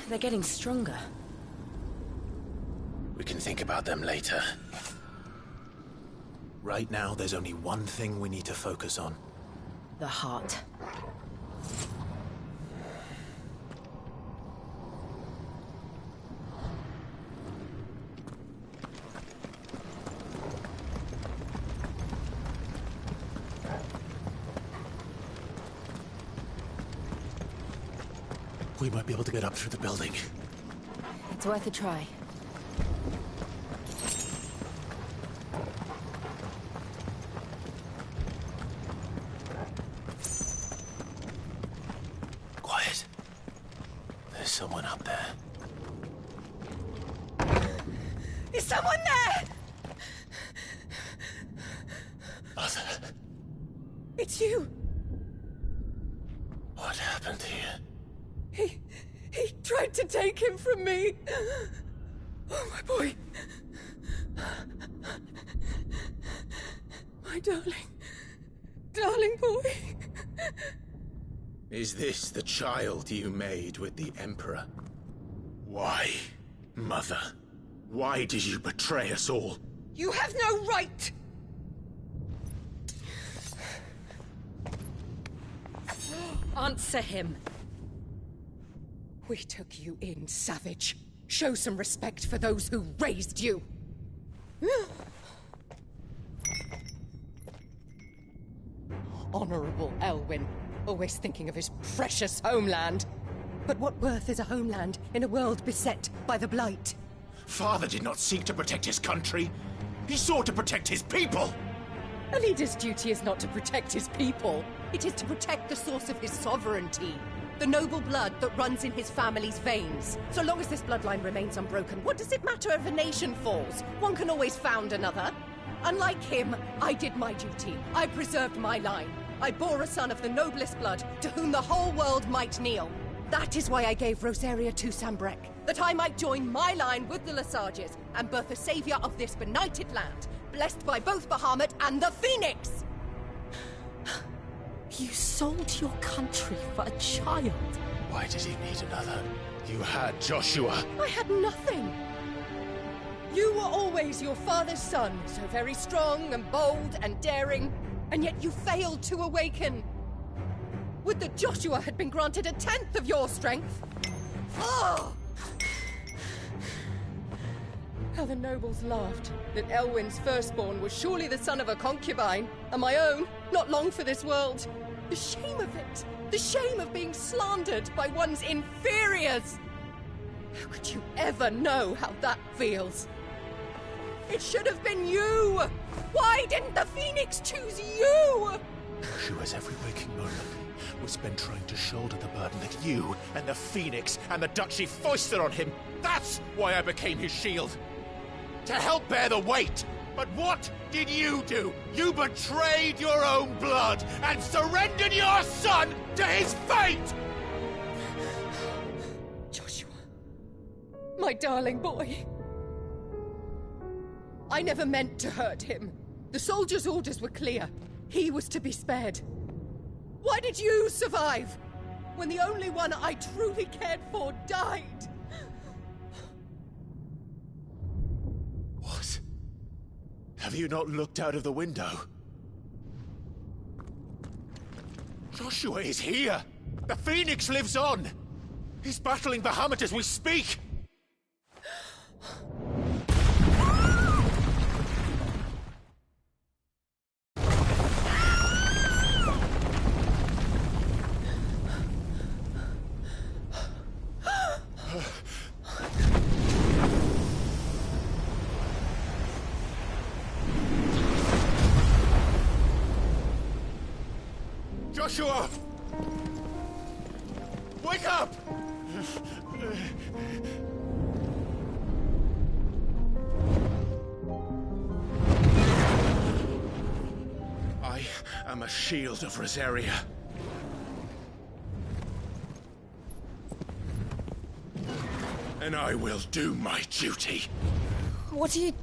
they're getting stronger. We can think about them later. Right now, there's only one thing we need to focus on. The heart. We might be able to get up through the building. It's worth a try. There's someone up there. Is someone there? Mother. It's you. What happened here? He tried to take him from me. Oh, my boy. My darling boy. Is this the child you made with the Emperor? Why, Mother? Why did you betray us all? You have no right! Answer him. We took you in, savage. Show some respect for those who raised you. Honorable Elwyn, always thinking of his precious homeland. But what worth is a homeland in a world beset by the Blight? Father did not seek to protect his country. He sought to protect his people. A leader's duty is not to protect his people. It is to protect the source of his sovereignty. The noble blood that runs in his family's veins. So long as this bloodline remains unbroken, what does it matter if a nation falls? One can always found another. Unlike him, I did my duty. I preserved my line. I bore a son of the noblest blood, to whom the whole world might kneel. That is why I gave Rosaria to Sanbreque, that I might join my line with the Lesages and birth a savior of this benighted land, blessed by both Bahamut and the Phoenix! You sold your country for a child. Why did he need another? You had Joshua. I had nothing. You were always your father's son, so very strong and bold and daring, and yet you failed to awaken. Would that Joshua had been granted 1/10 of your strength? Oh! How the nobles laughed that Elwyn's firstborn was surely the son of a concubine, and my own, not long for this world. The shame of it! The shame of being slandered by one's inferiors! How could you ever know how that feels? It should have been you! Why didn't the Phoenix choose you? Joshua's every waking moment was spent trying to shoulder the burden that you and the Phoenix and the Duchy foisted on him. That's why I became his shield. To help bear the weight. But what did you do? You betrayed your own blood and surrendered your son to his fate! Joshua, my darling boy. I never meant to hurt him. The soldiers' orders were clear. He was to be spared. Why did you survive when the only one I truly cared for died? What? Have you not looked out of the window? Joshua is here! The Phoenix lives on! He's battling Bahamut as we speak! Joshua! Wake up! I am a shield of Rosaria. And I will do my duty. What are you...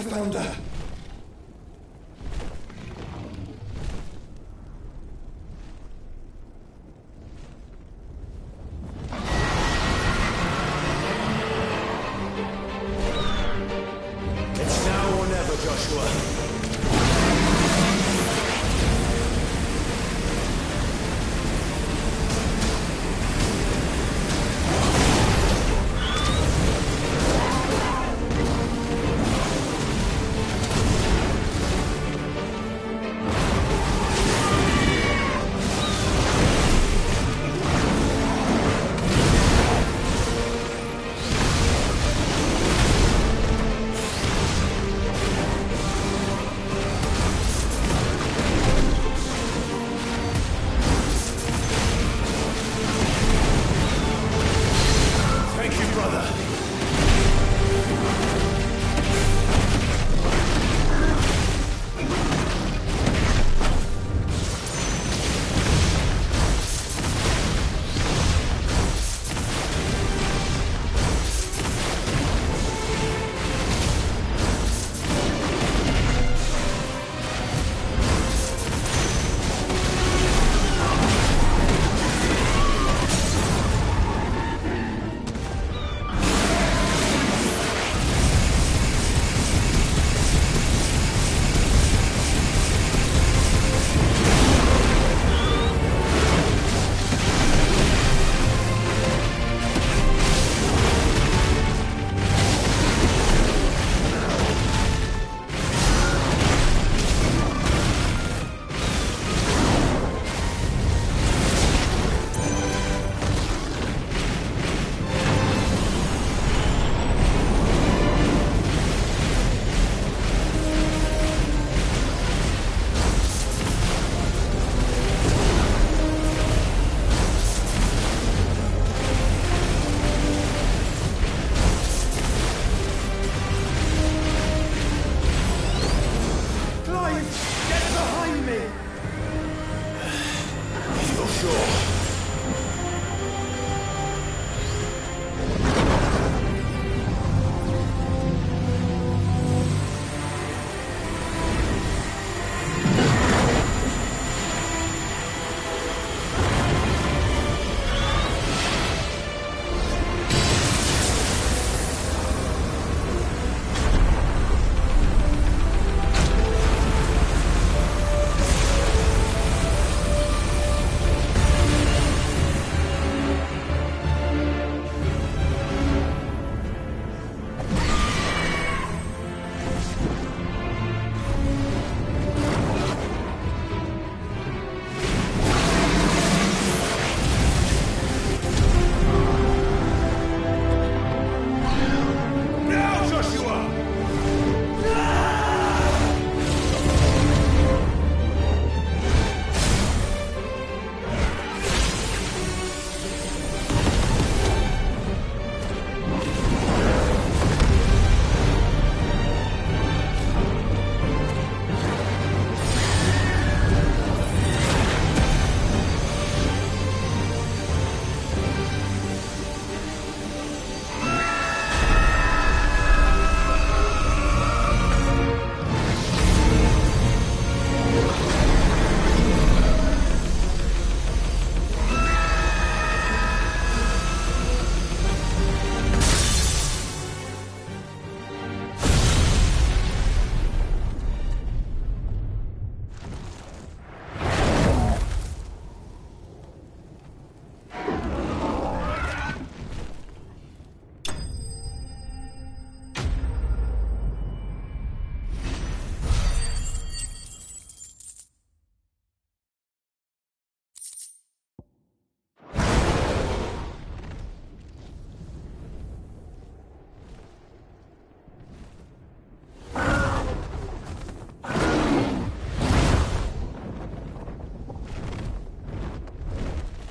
the Founder. It's now or never, Joshua.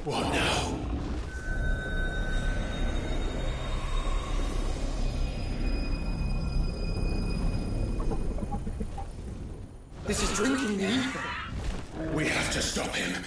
What now? This is drinking me. We have to stop him.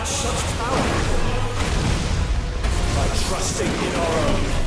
match such power by trusting in our own.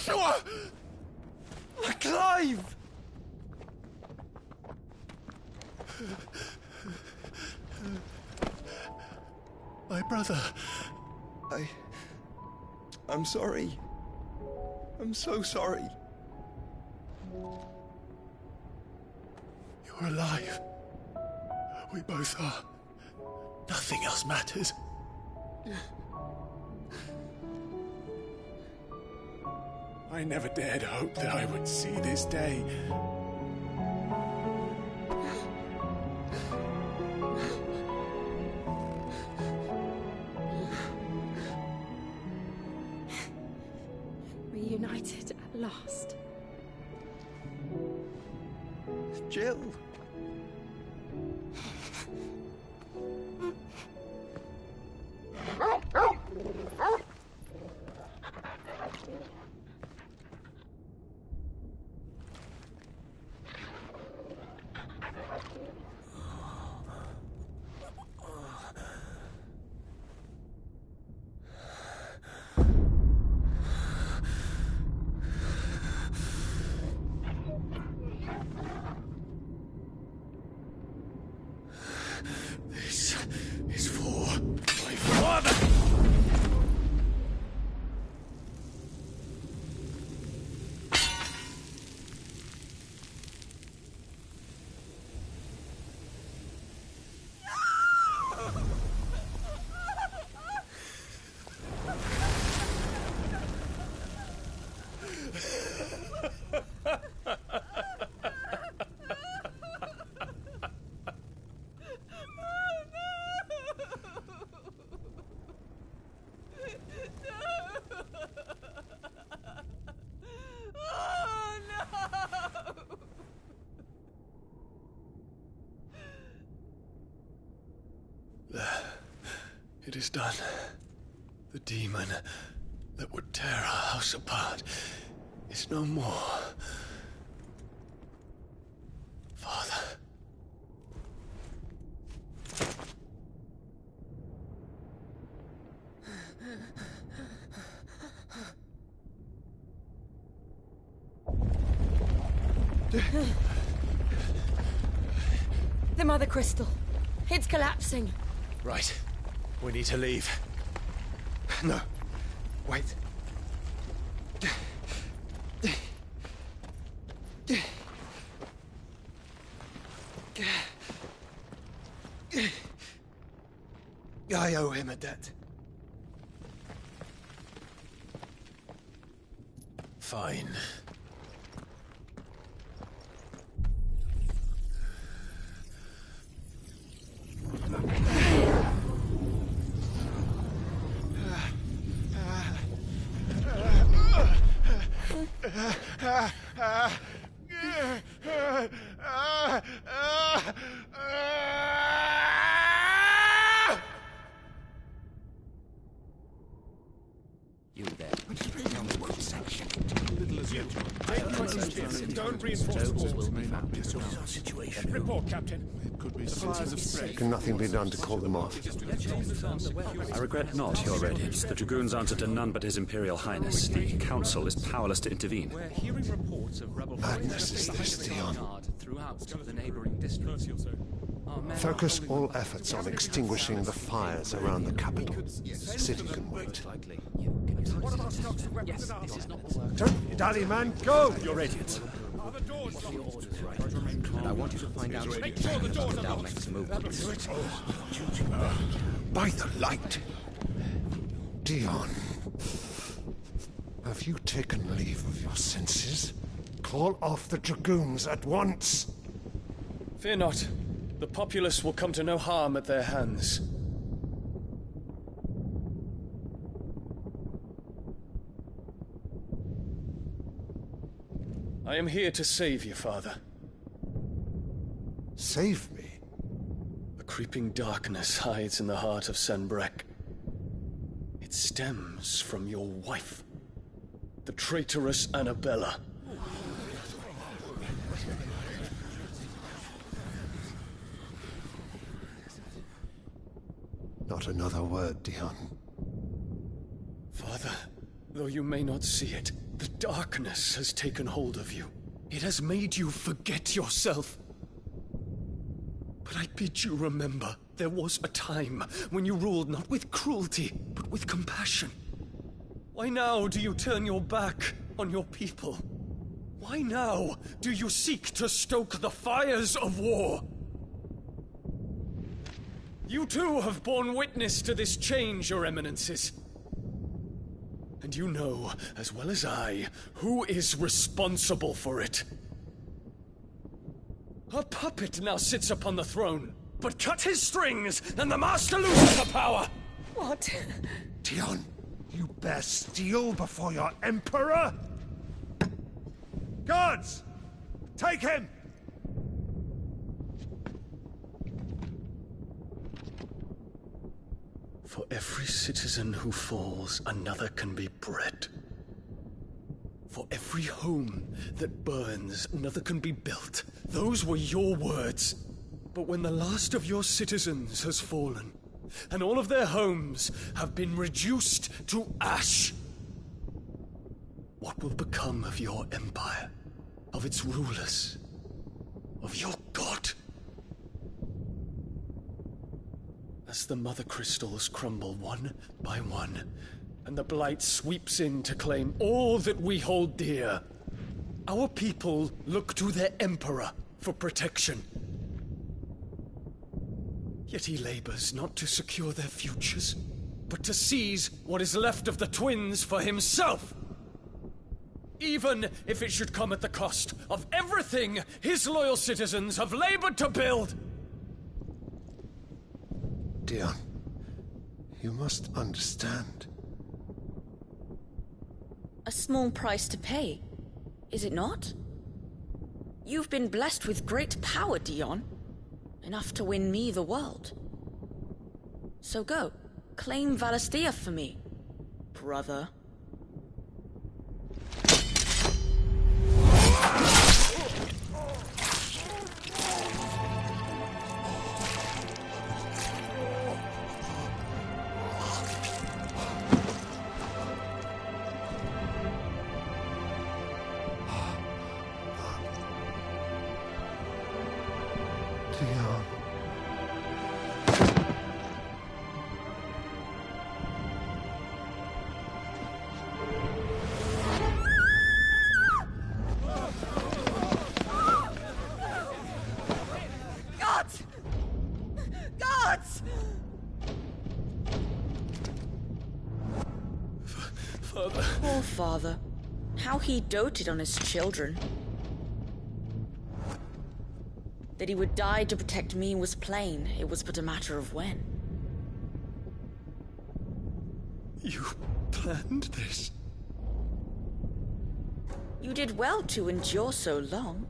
Joshua! Clive! My brother. I'm sorry. I'm so sorry. You're alive. We both are. Nothing else matters. I never dared hope that I would see this day. Reunited at last. Jill. This is for my father! It is done. The demon that would tear our house apart is no more. Father. The Mother Crystal. It's collapsing. Right. We need to leave. No. Wait. I owe him a debt. Fine. You there. Tell me what section. Little as you. Take questions. Don't reinforce the situation. Report, Captain. It could be supplies of spray. Can nothing be done to call them off? I regret not, Your Radiance. The Dragoons answer to none but His Imperial Highness. The Council is powerless to intervene. We're hearing reports of rebel Madness is this, Dion. throughout the neighboring districts. Focus all efforts on extinguishing the fires around the capital. The city can wait. Don't dally, man, go! Your Radiance. And I want you to find out Make sure the doors are locked. By the light! Dion, have you taken leave of your senses? Call off the Dragoons at once! Fear not. The populace will come to no harm at their hands. I am here to save you, Father. Save me? A creeping darkness hides in the heart of Sanbrek. It stems from your wife, the traitorous Annabella. Not another word, Dion. Father, Though you may not see it, the darkness has taken hold of you. It has made you forget yourself. But I bid you remember, there was a time when you ruled not with cruelty, but with compassion. Why now do you turn your back on your people? Why now do you seek to stoke the fires of war? You too have borne witness to this change, Your Eminences. And you know, as well as I, who is responsible for it. A puppet now sits upon the throne, but cut his strings, and the master loses the power! What? Dion, you bear steel before your emperor? Guards! Take him! For every citizen who falls, another can be bred. For every home that burns, another can be built. Those were your words. But when the last of your citizens has fallen, and all of their homes have been reduced to ash, what will become of your empire, of its rulers, of your god? As the mother crystals crumble one by one, and the blight sweeps in to claim all that we hold dear, our people look to their emperor for protection. Yet he labors not to secure their futures, but to seize what is left of the twins for himself. Even if it should come at the cost of everything his loyal citizens have labored to build. Dion, you must understand. A small price to pay, is it not? You've been blessed with great power, Dion. Enough to win me the world. So go, claim Valisthea for me, brother. Dion. Gods! Gods! Father. Poor father. How he doted on his children. That he would die to protect me was plain. It was but a matter of when. You planned this? You did well to endure so long.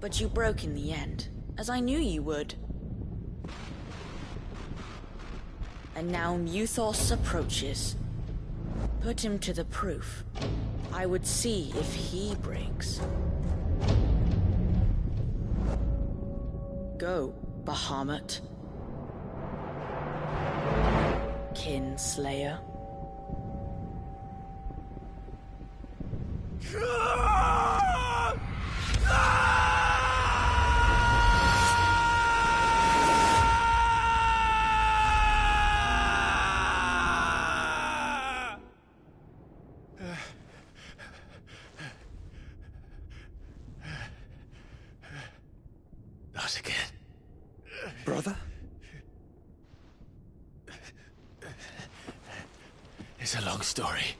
But you broke in the end, as I knew you would. And now Muthos approaches. Put him to the proof. I would see if he breaks. Go, Bahamut. Kinslayer. Not again. Brother? It's a long story.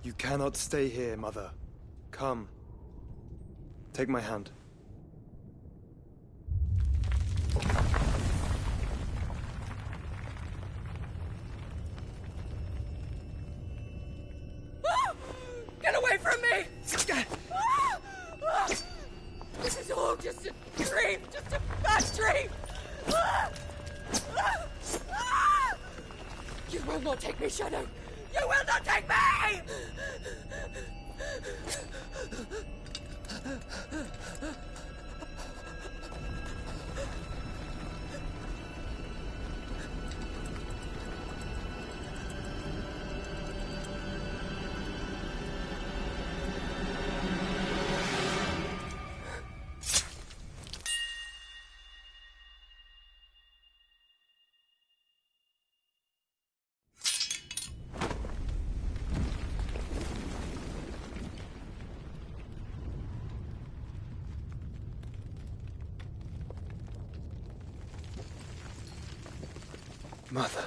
You cannot stay here, Mother. Come. Take my hand. Get away from me! This is all just a dream, just a bad dream! You will not take me, Shadow! You will not take me! Mother.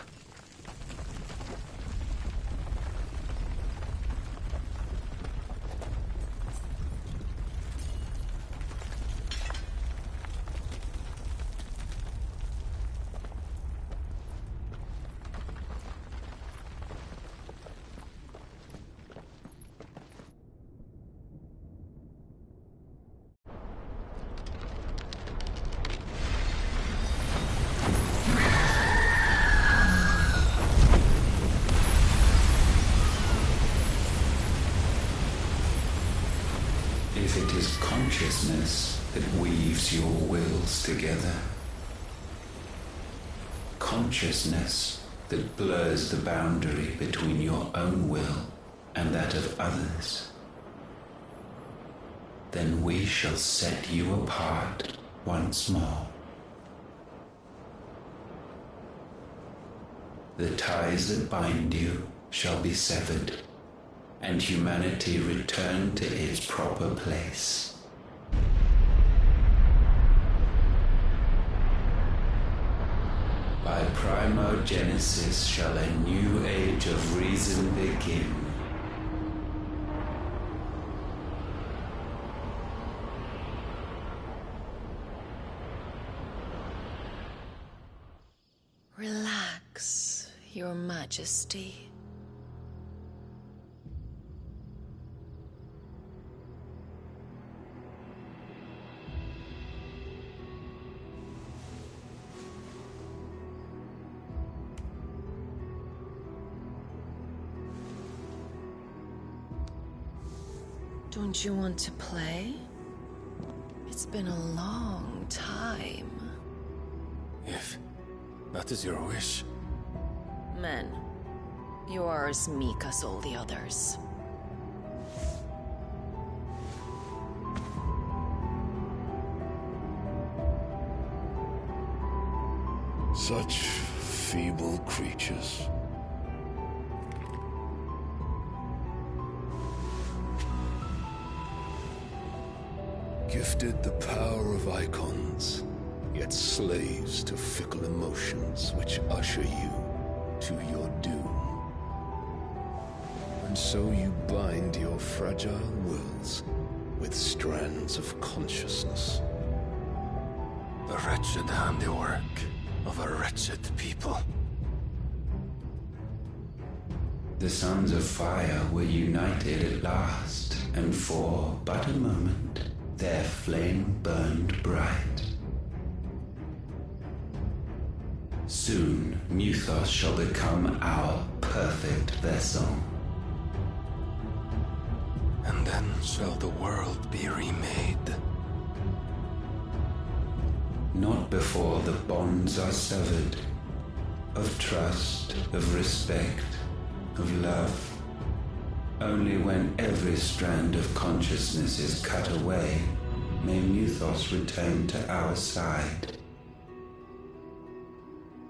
If it is consciousness that weaves your wills together, consciousness that blurs the boundary between your own will and that of others, then we shall set you apart once more. The ties that bind you shall be severed, and humanity return to its proper place. By primogenesis shall a new age of reason begin. Relax, Your Majesty. Don't you want to play? It's been a long time. If that is your wish. Men, you are as meek as all the others. Such feeble creatures. Gifted the power of icons, yet slaves to fickle emotions which usher you to your doom. And so you bind your fragile wills with strands of consciousness. The wretched handiwork of a wretched people. The sons of fire were united at last, and for but a moment their flame burned bright. Soon Muthos shall become our perfect vessel. And then shall the world be remade. Not before the bonds are severed, of trust, of respect, of love. Only when every strand of consciousness is cut away, may Muthos return to our side.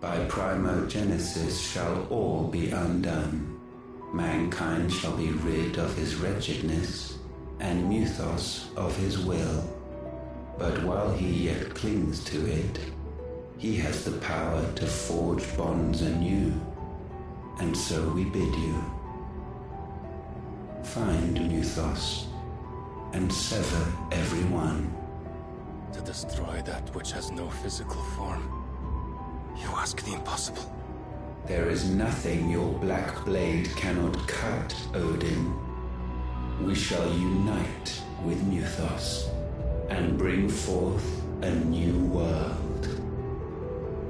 By primogenesis shall all be undone. Mankind shall be rid of his wretchedness, and Muthos of his will. But while he yet clings to it, he has the power to forge bonds anew, and so we bid you. Find Muthos, and sever every one. To destroy that which has no physical form. You ask the impossible. There is nothing your black blade cannot cut, Odin. We shall unite with Muthos, and bring forth a new world.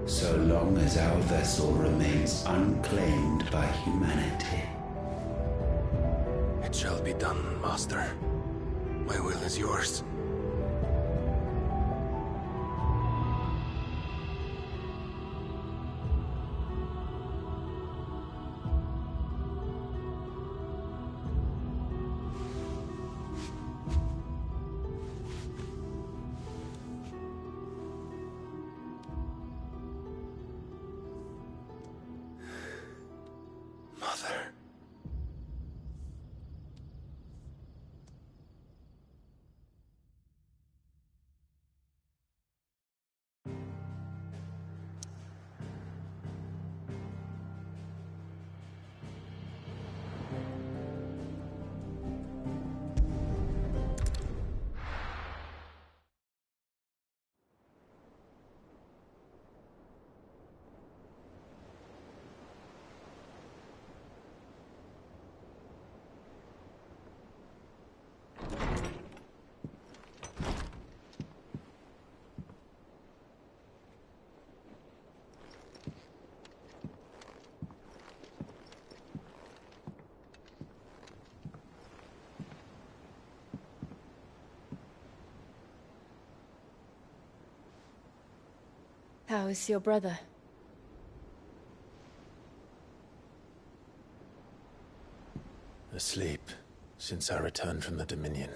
So long as our vessel remains unclaimed by humanity. It shall be done, Master. My will is yours. Mother. How is your brother? Asleep, since I returned from the Dominion.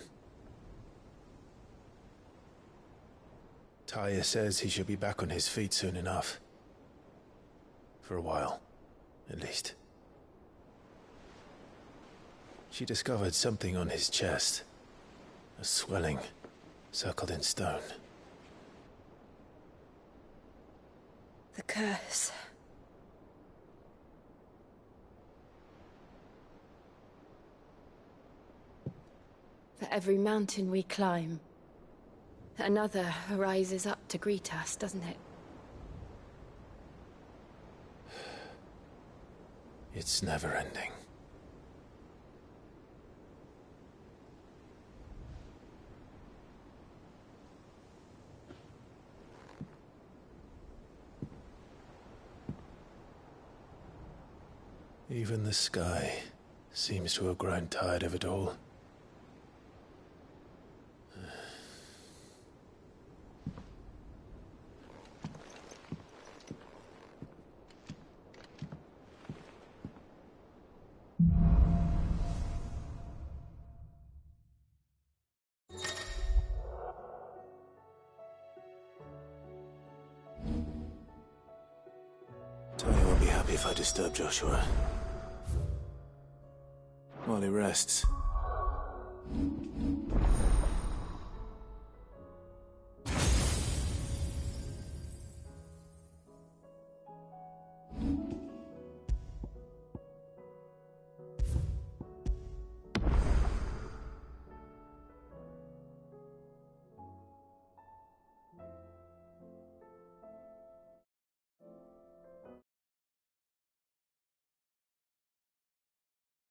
Taya says he should be back on his feet soon enough. For a while, at least. She discovered something on his chest. A swelling, circled in stone. The curse. For every mountain we climb, another rises up to greet us, doesn't it? It's never ending. Even the sky seems to have grown tired of it all. Tony won't be happy if I disturb Joshua. While he rests.